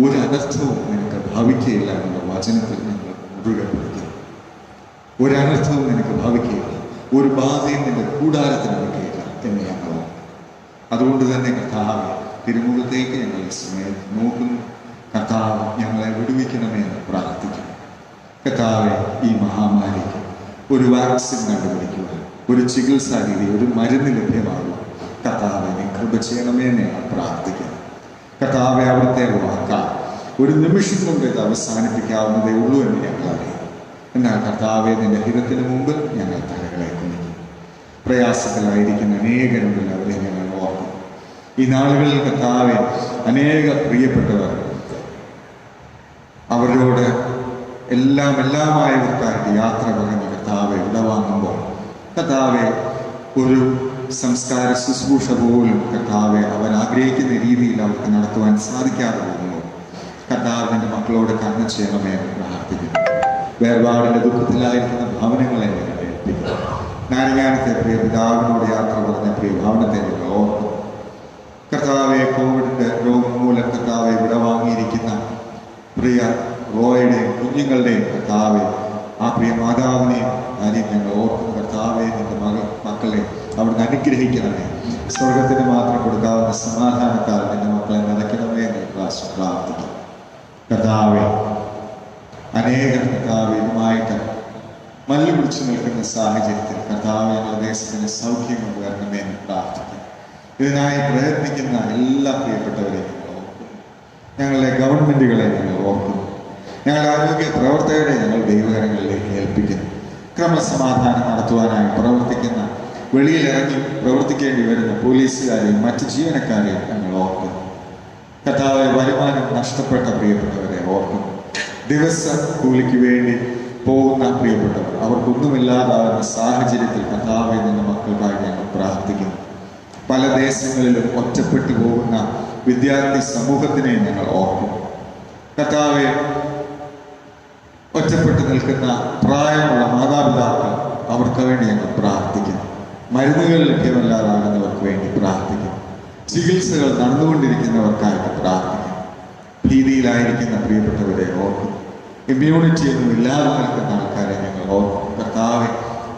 ഒരു അനർത്ഥവും നിനക്ക് ഭവിക്കുകയില്ല എന്നുള്ള വചനത്തിൽ ഞങ്ങൾ മുറുകെ പിടിക്കുന്നു. ഒരനർത്ഥവും നിനക്ക് ഭവിക്കുകയില്ല, ഒരു ബാധയും നിന്റെ കൂടാരത്തിന് നിൽക്കുകയില്ല എന്ന് ഞങ്ങൾ. അതുകൊണ്ട് തന്നെ കർത്താവ് തിരുമുഖത്തേക്ക് ഞങ്ങൾ ഈ സമയം നോക്കുന്നു. കർത്താവ് ഞങ്ങളെ വിടുവിക്കണമേ എന്ന് പ്രാർത്ഥിക്കുന്നു. കർത്താവെ, ഈ മഹാമാരിക്ക് ഒരു വാക്സിൻ കണ്ടുപിടിക്കുക, ഒരു ചികിത്സാ രീതി, ഒരു മരുന്ന് ലഭ്യമാകുക. കർത്താവെ, നീ കൃപ ചെയ്യണമേ എന്ന് ഞങ്ങൾ പ്രാർത്ഥിക്കുന്നു. കർത്താവെ, അവിടുത്തെ വാക്കാൽ ഒരു നിമിഷം കൊണ്ട് ഇത് അവസാനിപ്പിക്കാവുന്നതേ ഉള്ളൂ എന്ന് ഞങ്ങൾ അറിയാം. എന്നാൽ കർത്താവെ, നിന്റെ ഹിതത്തിന് മുമ്പ് ഞങ്ങൾ തലകളെ കുനിക്കും. പ്രയാസത്തിലായിരിക്കുന്ന അനേകരുണ്ടല്ലോ, അവരെ ഞങ്ങൾ ഓർക്കും. ഈ നാളുകളിൽ കർത്താവെ, അനേക പ്രിയപ്പെട്ടവർ അവരോട് എല്ലാമായവർക്കായിട്ട് യാത്ര പറഞ്ഞ് കർത്താവെ വിടവാങ്ങുമ്പോൾ കർത്താവെ, ഒരു സംസ്കാര ശുശ്രൂഷ പോലും കർത്താവെ അവർ ആഗ്രഹിക്കുന്ന രീതിയിൽ അവർക്ക് നടത്തുവാൻ സാധിക്കാതെ പോകുമ്പോൾ കർത്താവിൻ്റെ മക്കളോട് കരുണ ചെയ്യണമേ എന്ന് പ്രാർത്ഥിക്കുന്നു. വേർപാടിൻ്റെ ദുഃഖത്തിലായിരിക്കുന്ന ഭവനങ്ങളെ ഞങ്ങൾ ഏൽപ്പിക്കുന്നു. നാരങ്ങാനത്തെ പ്രിയ പിതാവിനോട് യാത്ര പറഞ്ഞ പ്രിയ ഭവനത്തെ ഞങ്ങൾ ഓർക്കുന്നു. കർത്താവെ, കോവിഡിൻ്റെ രോഗം മൂലം കർത്താവെ വിടവാങ്ങിയിരിക്കുന്ന പ്രിയ റോയുടെയും കുഞ്ഞുങ്ങളുടെയും കർത്താവെ, ആ പ്രിയ മാതാവിനെയും കാര്യം ഞങ്ങൾ ഓർക്കുന്നു. കർത്താവെ നിന്റെ മക്കളെ അവിടുന്ന് അനുഗ്രഹിക്കണമേ. സ്വർഗത്തിന് മാത്രം കൊടുക്കാവുന്ന സമാധാനത്താൽ നിന്റെ മക്കളെ നിറയ്ക്കണമേ എന്ന് പ്രാർത്ഥിക്കും. കർത്താവെ, അനേകം കർത്താവ് ഇതുമായിട്ട് മല്ലു പിടിച്ചു നിൽക്കുന്ന സാഹചര്യത്തിൽ കർത്താവ് ഞങ്ങളുടെ ദേശത്തിന് സൗഖ്യം കൊണ്ടുവരണമേ എന്ന് പ്രാർത്ഥിക്കും. ഇതിനായി പ്രയത്നിക്കുന്ന എല്ലാ പ്രിയപ്പെട്ടവരെയും ഞങ്ങൾ ഓർക്കുന്നു. ഞങ്ങളുടെ ഗവൺമെന്റുകളെ ഞങ്ങൾ ഓർക്കുന്നു. ഞങ്ങളുടെ ആരോഗ്യ പ്രവർത്തകരെ ഞങ്ങൾ ദൈവകരങ്ങളിലേക്ക് ഏൽപ്പിക്കുന്നു. ക്രമസമാധാനം നടത്തുവാനായി പ്രവർത്തിക്കുന്ന, വെളിയിലിറങ്ങി പ്രവർത്തിക്കേണ്ടി വരുന്ന പോലീസുകാരെയും മറ്റ് ജീവനക്കാരെയും ഞങ്ങൾ ഓർക്കുന്നു. കർത്താവെ, വരുമാനം നഷ്ടപ്പെട്ട പ്രിയപ്പെട്ടവരെ ഓർക്കുന്നു. ദിവസ കൂലിക്ക് വേണ്ടി പോകുന്ന പ്രിയപ്പെട്ടവർ, അവർക്കൊന്നുമില്ലാതാകുന്ന സാഹചര്യത്തിൽ കർത്താവെ നിന്റെ മക്കൾക്കായി ഞങ്ങൾ പ്രാർത്ഥിക്കുന്നു. പല ദേശങ്ങളിലും ഒറ്റപ്പെട്ടു പോകുന്ന വിദ്യാർത്ഥി സമൂഹത്തിനെ ഞങ്ങൾ ഓർക്കുന്നു. കർത്താവെ, ഒറ്റപ്പെട്ടു നിൽക്കുന്ന പ്രായമുള്ള മാതാപിതാക്കൾ, അവർക്ക് വേണ്ടി ഞങ്ങൾ പ്രാർത്ഥിക്കുന്നു. മരുന്നുകൾ ലഭ്യമല്ലാതാകുന്നവർക്ക് വേണ്ടി പ്രാർത്ഥിക്കുന്നു. ചികിത്സകൾ നടന്നുകൊണ്ടിരിക്കുന്നവർക്കായിട്ട് പ്രാർത്ഥിക്കുന്നു. ഭീതിയിലായിരിക്കുന്ന പ്രിയപ്പെട്ടവരെ ഓർക്കുന്നു. ഇമ്മ്യൂണിറ്റി ഒന്നും ഇല്ലാതെ നിൽക്കുന്ന ആൾക്കാരെ ഞങ്ങൾ ഓർക്കും. കർത്താവെ,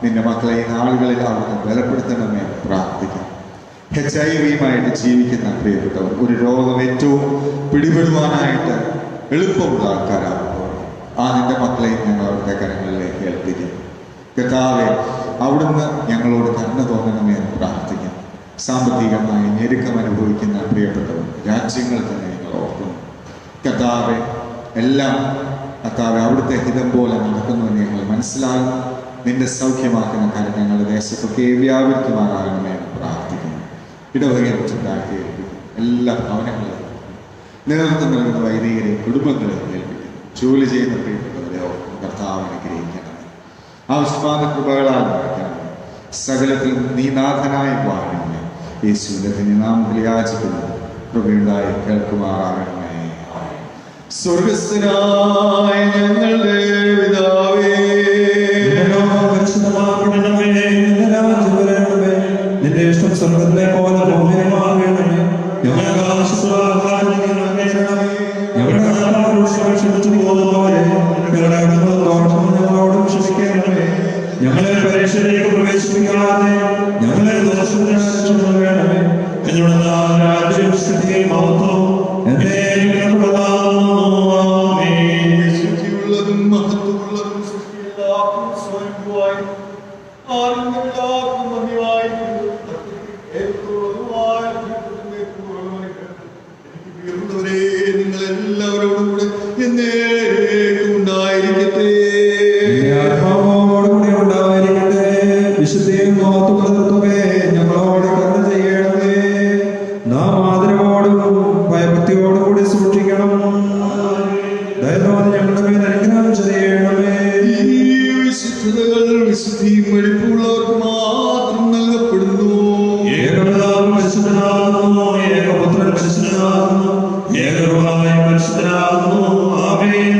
നിന്റെ മക്കളെ ഈ നാളുകളിൽ അവിടുന്ന് ബലപ്പെടുത്തണമെന്ന് പ്രാർത്ഥിക്കുന്നു. HIV ജീവിക്കുന്ന പ്രിയപ്പെട്ടവർ, ഒരു രോഗം ഏറ്റവും പിടിപെടുവാനായിട്ട് എളുപ്പമുള്ള ആൾക്കാരാകുമ്പോൾ ആ നിന്റെ മക്കളെയും ഞങ്ങൾ അവിടുത്തെ കരങ്ങളിലേക്ക് ഏൽപ്പിക്കുന്നു. കർത്താവെ, അവിടുന്ന് ഞങ്ങളോട് കരുണ തോന്നണമേ എന്ന് പ്രാർത്ഥിക്കുന്നു. സാമ്പത്തികമായി ഞെരുക്കം അനുഭവിക്കുന്ന പ്രിയപ്പെട്ടവർ, രാജ്യങ്ങൾ തന്നെ ഞങ്ങൾ ഓർക്കുന്നു. കർത്താവെ, എല്ലാം കർത്താവെ അവിടുത്തെ ഹിതം പോലെ നടക്കുന്നുവെന്ന് ഞങ്ങൾ മനസ്സിലാകുന്നു. നിന്റെ സൗഖ്യമാക്കുന്ന കാര്യം ഞങ്ങളുടെ ദേശത്തൊക്കെ വ്യാപരിക്കുവാനാകണമേ എന്ന് പ്രാർത്ഥിക്കുന്നു. ഇടവകയാക്കി ഏൽപ്പിക്കുന്നു. എല്ലാ ഭവനങ്ങളും നേതൃത്വം നൽകുന്ന വൈദികരെയും കുടുംബങ്ങളെയും ഏൽപ്പിക്കുന്നു. ജോലി ചെയ്യുന്ന പ്രിയപ്പെട്ടവരെ ഓർക്കുന്നു. കർത്താവ് അനുഗ്രഹിക്കണമേ. ആവശ്യമായ കൃപകളാൽ നടക്കണമേ. സകലത്തിൽ നീ നാഥനായി വാഴണമേ. യേശുവിന്റെ നാമത്തിൽ യാചിക്കുന്നു. കൃപയുണ്ടായി കേൾക്കുമാറാകണമേ. സ്വർഗസ്ഥനായ ഞങ്ങളുടെ പിതാവേ, നിന്റെ ഇഷ്ടം സ്വർഗത്തിലെ പോലെ ഭൂമിയിലുമാകണമേ. ഞങ്ങളുടെ ഞങ്ങളോടും ക്ഷമിക്കണമേ. ഞങ്ങളെ പരീക്ഷയിലേക്ക് പ്രവേശിപ്പിക്കാതെ ഞങ്ങളെ ദോഷത്തിന് വേണമേ. ഞങ്ങളുടെ രാജ്യവും സ്ഥിതിയും മഹത്വവും ശുദ്ധിയുള്ളതും മഹത്വമുള്ളതും സൃഷ്ടിയെല്ലാവർക്കും സ്വയംഭൂവായി ആനന്ദമില്ലാർക്കും മതിയായിരിക്കുന്നു. നിങ്ങൾ എല്ലാവരോടും കൂടെ എന്നേക്കും ഉണ്ടായിരിക്കട്ടെ. ആത്മാവോടുകൂടി ഉണ്ടായിരിക്കട്ടെ. വിശുദ്ധിയും മഹത്വമുള്ളതുമേ ഞങ്ങളോട് കരുണ ചെയ്യണമേ. നാം ആദരവോടും ഭയഭക്തിയോടും കൂടി സൂക്ഷിക്കണം. ദൈവം ഞങ്ങളുടെ മേൽ അനുഗ്രഹം ചെയ്യണമേ. ഈ വിശുദ്ധതകൾ വിശുദ്ധിയും വെടിപ്പുള്ളവർക്ക് മാത്രം നൽകപ്പെടുന്നു. ഏകപിതാവ് പരിശുദ്ധനാകുന്നു, ഏകപുത്രൻ പരിശുദ്ധനാകുന്നു, ഏകരൂപായ പരിശുദ്ധനാകുന്നു. ആമേൻ.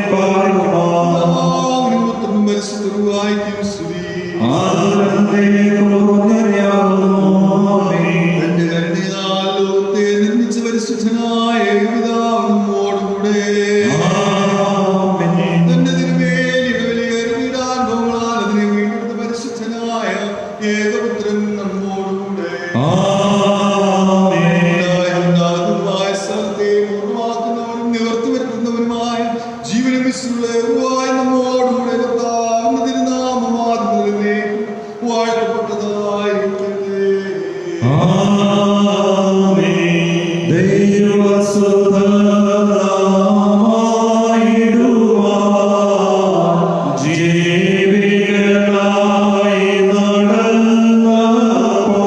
പരിശുദ്ധവായിക്കും സ്തുതി. തന്റെ കരുണയാൽ ലോകത്തെ നിർമ്മിച്ച പരിശുദ്ധനായ ഏകപിതാവിനോടുകൂടെ തന്റെ തിരുമേൽ ഇടവലിയേറിയിടാൻ പോകുവാൻ അതിനെ വീണ്ടെടുത്ത പരിശുദ്ധനായ ഏകപുത്രൻ നമ്മോടുകൂടെ ഉണ്ടാകുന്നതുമായ സ്ഥലത്തെ പൂർണ്ണമാക്കുന്നവരും നിവർത്തി വരുത്തുന്നവരുമായ ജീവനും വിശുദ്ധമായ നമ്മോടുകൂടെ കർത്താവിന്റെ തിരുനാമം ആദ്യം വാഴ്ത്തപ്പെട്ടതായിരിക്കട്ടെ. ജീവികളായി നടന്നപ്പോൾ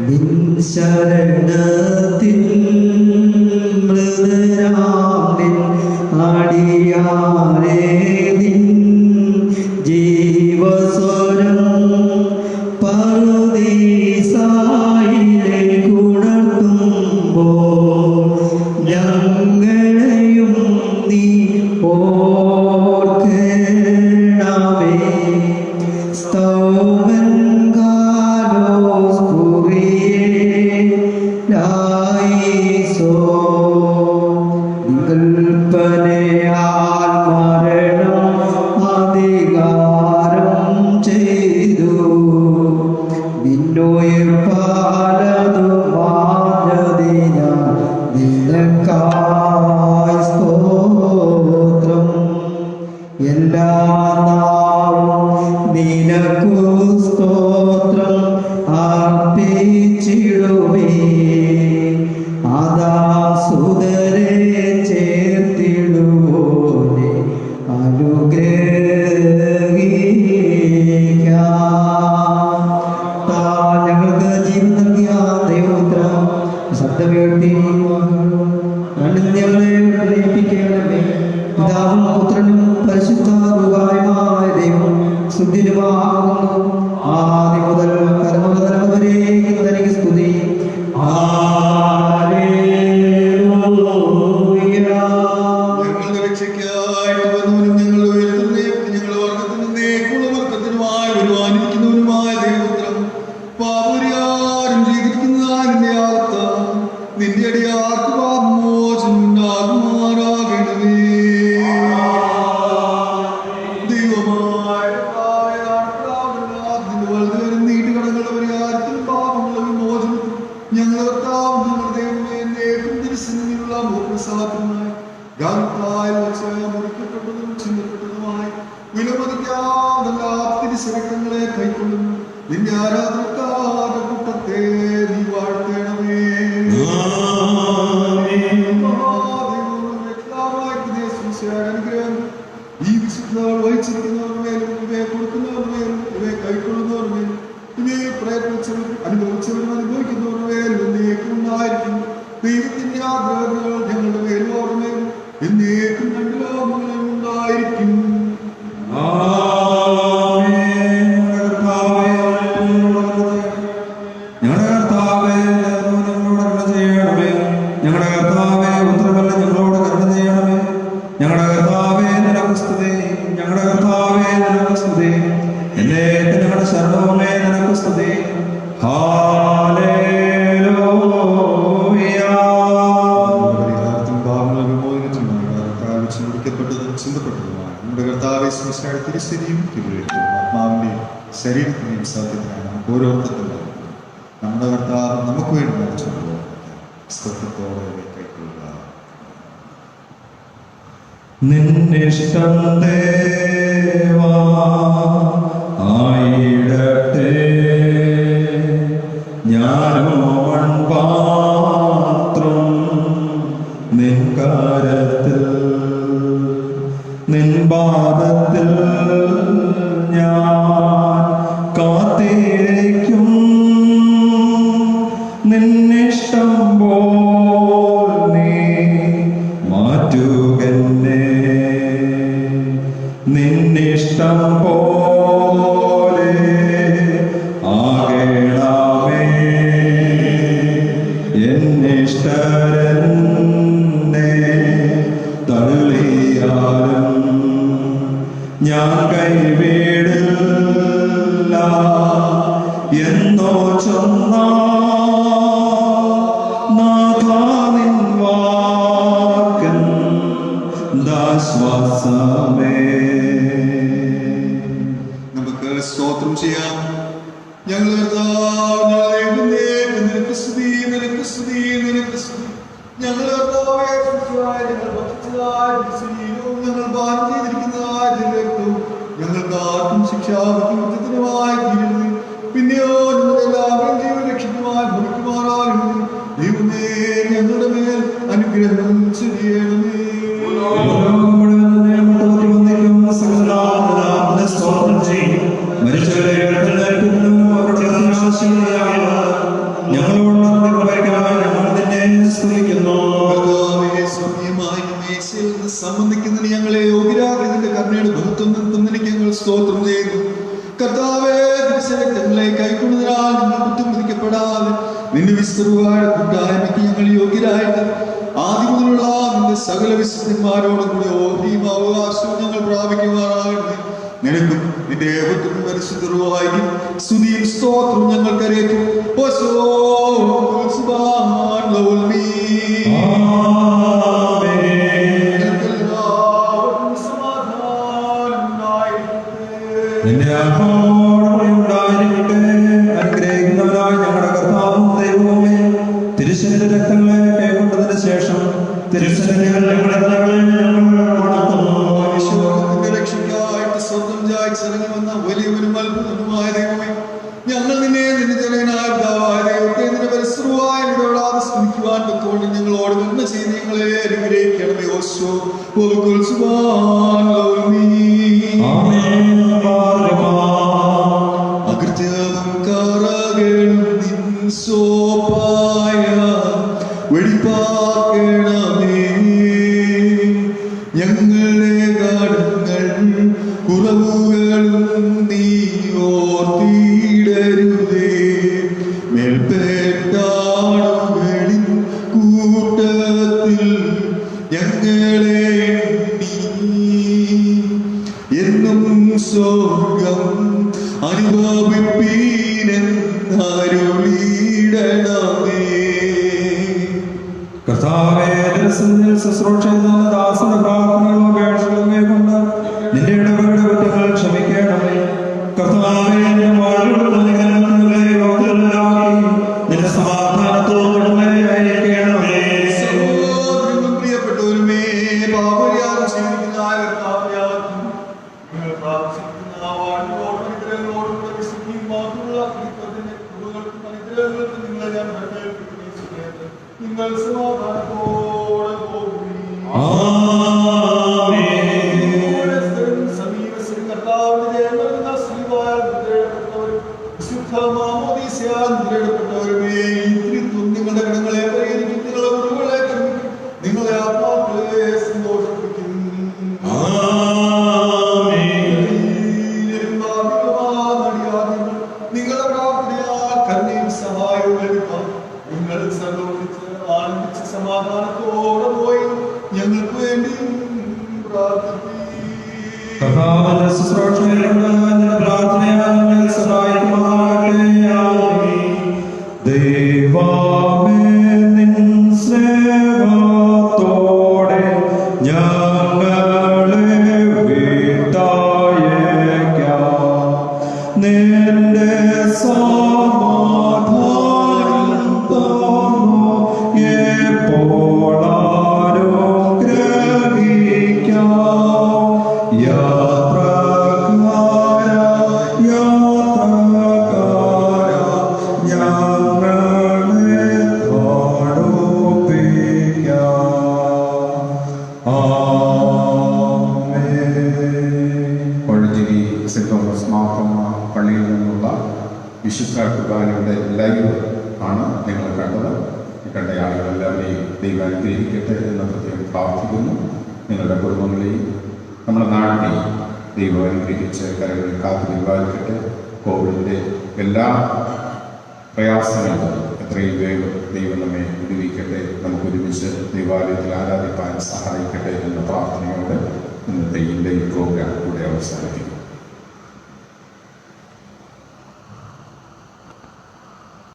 നിൻ ശരണത്തിൽ മൃതരാമിൻ അടിയാരേ നിൻ ജീവസ്വരം പറുദീസായിലേക്ക് ഉണർത്തുമ്പോൾ ഞങ്ങളെയും നീ ഓർക്കണമേ. സ്തോമൻ കാലോസ് കുറിയേലായിസോ. നികൽപ്പനയാൽ മരണം അധികാരം ചെയ്തു. നിന്നോയിൽ പാലതു മാഞ്ഞതിനാൽ നിനക്കായി സ്തോത്രം. എല്ലാ നാളും നിനക്കു സ്തോത്രം അർപ്പിച്ചിടുമേ. സുതരെ ചേർത്തിടുവോനെ അനുഗ്രഹിക്കാം. ഞങ്ങൾക്ക് ജീവൻ നൽകിയ ദൈവപുത്രം ശബ്ദമുയർത്തി ഞങ്ങളെ പ്രേരിപ്പിക്കണമേ. പിതാവും പുത്രനും പരിശുദ്ധ റൂഹായുമായ ദൈവം സ്തുതിരുമാകുന്നു. ആദ്യം മുതൽ തലമുറ തലമുറ വരെയും തനിക്ക് സ്തുതി. ഞങ്ങളുടെ രക്ഷയ്ക്കായിട്ട് വന്നവനും ഞങ്ങളുടെ ഉയർത്തുന്നതും ഞങ്ങളുടെ വർഗത്തിൽ നിന്നേക്കുള്ള വർഗത്തിനുമായി വരുവാനിരിക്കുന്നവനുമായ ദൈവപുത്രം പാപപരിഹാരം ചെയ്തിരിക്കുന്നതായ നിന്റെ ആകത്ത നിന്റെ അടിയാർക്ക് പാപമോചനം ഉണ്ടാകുമാറാകണമേ. ദൈവമായ നിന്റെ വലുതുവരും നീട്ടുകടങ്ങളുടെ പരിഹാരത്തിനും പാപങ്ങളുടെ വിമോചനത്തിനും ഞങ്ങളുടെ കർത്താവും ഞങ്ങളുടെ ദൈവമേ എന്നേക്കും തിരുസന്നിധിയിലുള്ള മുഖപ്രസാദത്തിനായി ഗാനത്താൽ വെച്ച് മുറിക്കപ്പെട്ടതും ചിന്തപ്പെട്ടതുമായി വിലമതിക്കാതെല്ലാ തിരുസരക്കങ്ങളെ കൈക്കൊള്ളുന്നു. നിന്റെ ആരാധനക്കാരുടെ കൂട്ടത്തെ നീ വാഴ്ത്തണമേ. അനുഗ്രഹം ഈ വിശുദ്ധകൾ വഹിച്ചിരിക്കുന്നവർ മേലും ഇവയെ കൊടുക്കുന്നവർ മേലും ഇവയെ കൈക്കൊള്ളുന്നവർ മേലും ഇവയെ പ്രയത്നിച്ചവരും അനുഭവിച്ചവരും അനുഭവിക്കുന്നവർ മേലും എന്നേക്കും ഉണ്ടായിരിക്കും. ദൈവത്തിന്റെ ആഗ്രഹങ്ങൾ ഞങ്ങളുടെ മേലും അവരുടെ മേലും എന്നേക്കും രണ്ട് ലോകങ്ങളിലും ഉണ്ടായിരിക്കും. ഞങ്ങളുടെ കർത്താവേ, ഞങ്ങളോട് കരുണ ചെയ്യണമേ. ഞങ്ങളുടെ കർത്താവേ, ഉത്തരമല്ല ഞങ്ങളോട് കരുണ ചെയ്യണമേ. ഞങ്ങളുടെ കർത്താവേ, നിനക്ക് സ്തുതി. ഞങ്ങളുടെ കർത്താവേ, നിനക്ക് സ്തുതി. എന്നേക്ക് ഞങ്ങളുടെ ശരണവുമേ നിനക്ക് സ്തുതി. ഹല്ലേലൂയ. പരിഹാരത്തിനും പാപങ്ങളുടെ വിമോചനത്തിനുമായി കാലത്താൽ വെച്ച് മുറിക്കപ്പെട്ടതും ചിന്തപ്പെട്ടതുമായ നമ്മുടെ കർത്താവേ സംസ്കാര തിരുശരിയും തിരുവഴുത്തും ആത്മാവിന്റെയും ശരീരത്തിന്റെയും സൗഖ്യത്തിനായി നമുക്ക് ഓരോരുത്തരും നമ്മുടെ കർത്താവ് നമുക്ക് വേണ്ടി മരിച്ചുള്ളൂ. സ്തോത്രത്തോടെ കൈക്കൊള്ളുക. നിന്നിഷ്ടം ദേവാ ആയിടട്ടെ. ഞാനോ മൺപാത്രം നിൻ കരത്തിൽ നിൻ പാദത്തിൽ ഞാൻ കാത്തിരിക്കും. നിന്നിഷ്ടം പോൽ നീ മാറ്റുകന്നെ. നിന്നിഷ്ടം പോലെ ആകണമേ. എന്നിഷ്ടരന്നെ തള്ളിയാലും ഞാൻ കൈവിടില്ല എന്നോ ചൊന്നാ ദാശ്വാസമേ. നമുക്ക് സ്തോത്രം ചെയ്യാം. ഞങ്ങളുടെ കർത്താവ്, ഞങ്ങളുടെ ദൈവമേ, നിനക്ക് സ്തുതി, നിനക്ക് സ്തുതി, നിനക്ക് സ്തുതി. ഞങ്ങളുടെ കർത്താവേ, സൃഷ്ടിയായ ഞങ്ങൾ ഭക്ഷിച്ചതായ ശരീരവും ഞങ്ങൾ പാനം ചെയ്തിരിക്കുന്നതായ രക്തവും ഞങ്ങൾക്ക് ആർക്കും ശിക്ഷാവിധിനുമായി തീരുന്നു. പിന്നെയോ ഞങ്ങളുടെ എല്ലാവരും ജീവരക്ഷകമായി ഭവിക്കുമാറാകുന്നു. ദൈവമേ, ഞങ്ങളുടെ മേൽ അനുഗ്രഹം ചെയ്യണമേ. മരിച്ചവരെ ചെയ്യുന്നു. കർത്താവേ, രക്തങ്ങളെ കൈക്കൊണ്ടതിനാൽ നിങ്ങൾ കുറ്റം വിധിക്കപ്പെടാതെ നിന്റെ വിസ്തൃതമായ കൂട്ടായ്മയ്ക്ക് ഞങ്ങൾ യോഗ്യരായിട്ട് ആദ്യം മുതലുള്ള നിന്റെ സകല വിശുദ്ധന്മാരോടും കൂടി ഓഹരിയും അവകാശവും ഞങ്ങൾ പ്രാപിക്കുവാനാകട്ടെ. നിനക്കും നിന്റെ ഏവത്തിനും പരിശുദ്ധരുമായിരിക്കും സ്തുതിയും സ്തോത്രവും ഞങ്ങൾ കരയേറ്റും. നിന്റെ ആത്മാവോടുകൂടി ഉണ്ടായിരിക്കട്ടെ. അനുഗ്രഹിക്കുന്നവനായ ഞങ്ങളുടെ കർത്താവും ദൈവവുമേ, തിരുശരീര രക്തങ്ങളെ കൈക്കൊണ്ടതിന് ശേഷം തിരുശരീരങ്ങൾ ഞങ്ങളുടെ തലകളിൽ ഞങ്ങൾ വണങ്ങുന്നു. രക്ഷയ്ക്കായിട്ട് സ്വർഗം ജായിച്ചിറങ്ങി വന്ന വലിയവനും അത്ഭുതനുമായ ദൈവമേ, ഞങ്ങൾ നിന്നെ നിന്റെ ജനകനായ പിതാവായ ദൈവത്തെ നിന്റെ പരിശ്രമമായ ഇടപെടാതെ സ്തുതിക്കുവാൻ തക്കവണ്ണം ഞങ്ങളോട് നന്മ ചെയ്ത് ഞങ്ങളെ അനുഗ്രഹിക്കണമേ. ഓശോ അകൃത്യവും കറകളും നിൻ സോപ്പായ വെടിപ്പാക്കണമേ. ഞങ്ങളുടെ കടങ്ങൾ കുറവുകളും നീ ഓർത്തിടരുതേ. മേൽപ്പെട്ട കൂട്ടത്തിൽ ഞങ്ങളെ എന്നും സ്വർഗം അനുഭവിപ്പീനെന്നരുളിയിടണമേ. കർത്താവേ, ദർശനത്തിൽ ശുശ്രൂഷ ചെയ്ത ദാസന്റെ പ്രാർത്ഥനകളും അപേക്ഷകളും കൊണ്ട് നിന്റെ ഇടപെടൽ കുറ്റങ്ങൾ ക്ഷമിക്കണമേ. കർത്താവേ, നിന്റെ വാഴുകളുടെ നിങ്ങളെ യോഗ്യരാക്കി നിന്റെ സമാധാനത്തോടെ അയക്കണമേ. പ്രിയപ്പെട്ടവരുമേ, പാപരിഹാരം ചെയ്തിരിക്കുന്ന നിങ്ങൾ പ്രാർത്ഥിക്കുന്ന അനുഗ്രഹങ്ങളോടും വിശുദ്ധിയും മാത്രമുള്ള കൃപകൾക്കും അനുഗ്രഹങ്ങൾക്കും നിങ്ങളെ ഞാൻ നിങ്ങൾ സമാധാനത്തോടെ പോകുകയും സമീപസ്ഥരും കർത്താവിന്റെ ജയങ്ങൾ ശ്രീവായ മുദ്രയിടപ്പെട്ടവരും വിശുദ്ധ മാമോദീസയാൽ മുദ്രയിടപ്പെട്ടവരുമേ, ഈ ത്രിത്വം നിങ്ങളുടെ കടങ്ങളെ പരിഹരിക്കും, നിങ്ങളുടെ മുറിവുകളെ ക്ഷമിക്കും, നിങ്ങളെ ആത്മാക്കളെ സന്തോഷിപ്പിക്കും. നിങ്ങളുടെ പ്രാർത്ഥനയാൽ കരുണയും സഹായവും ലഭിക്കാം. നിങ്ങൾ സന്തോഷിച്ച് ആനന്ദിച്ച് സമാധാനത്തോടെ പോയി ഞങ്ങൾക്ക് വേണ്ടിയും കർത്താവിന്റെ ശുശ്രൂഷയിലുള്ള നിന്റെ പ്രാർത്ഥനയാൽ ഞങ്ങളെ സഹായിക്കുമാറാകട്ടെ. ദൈവമേ, നിൻ സ്നേഹത്തോടെ ഞങ്ങളെ വിട്ടയക്കാം. നിന്റെ സമാധാനം തന്നു എപ്പോഴാനുഗ്രഹിക്കാം. കൊഴഞ്ചേരി സെന്റ് തോമസ് മാർത്തോമ പള്ളിയിൽ നിന്നുള്ള വിശുദ്ധ കുർബാനയുടെ ലൈവ് ആണ് നിങ്ങൾ കണ്ടത്. കണ്ട ആളുകളെല്ലാവരെയും ദൈവം അനുഗ്രഹിക്കട്ടെ എന്ന് പ്രത്യേകം പ്രാർത്ഥിക്കുന്നു. നിങ്ങളുടെ കുടുംബങ്ങളെയും നമ്മുടെ നാടിനെയും ദൈവം അനുഗ്രഹിച്ച് കരങ്ങളിൽ കാത്തു പരിപാലിക്കട്ടെ. കോവിഡിൻ്റെ എല്ലാ പ്രയാസങ്ങളും എത്രയും വേഗം ദൈവം നമ്മെ വിടുവിക്കട്ടെ. നമുക്കൊരുമിച്ച് ദൈവാലയത്തിൽ ആരാധിക്കാൻ സഹായിക്കട്ടെ എന്ന പ്രാർത്ഥനയോടെ ഇന്നത്തെ ഈ പ്രോഗ്രാം കൂടെ അവസാനിപ്പിക്കും.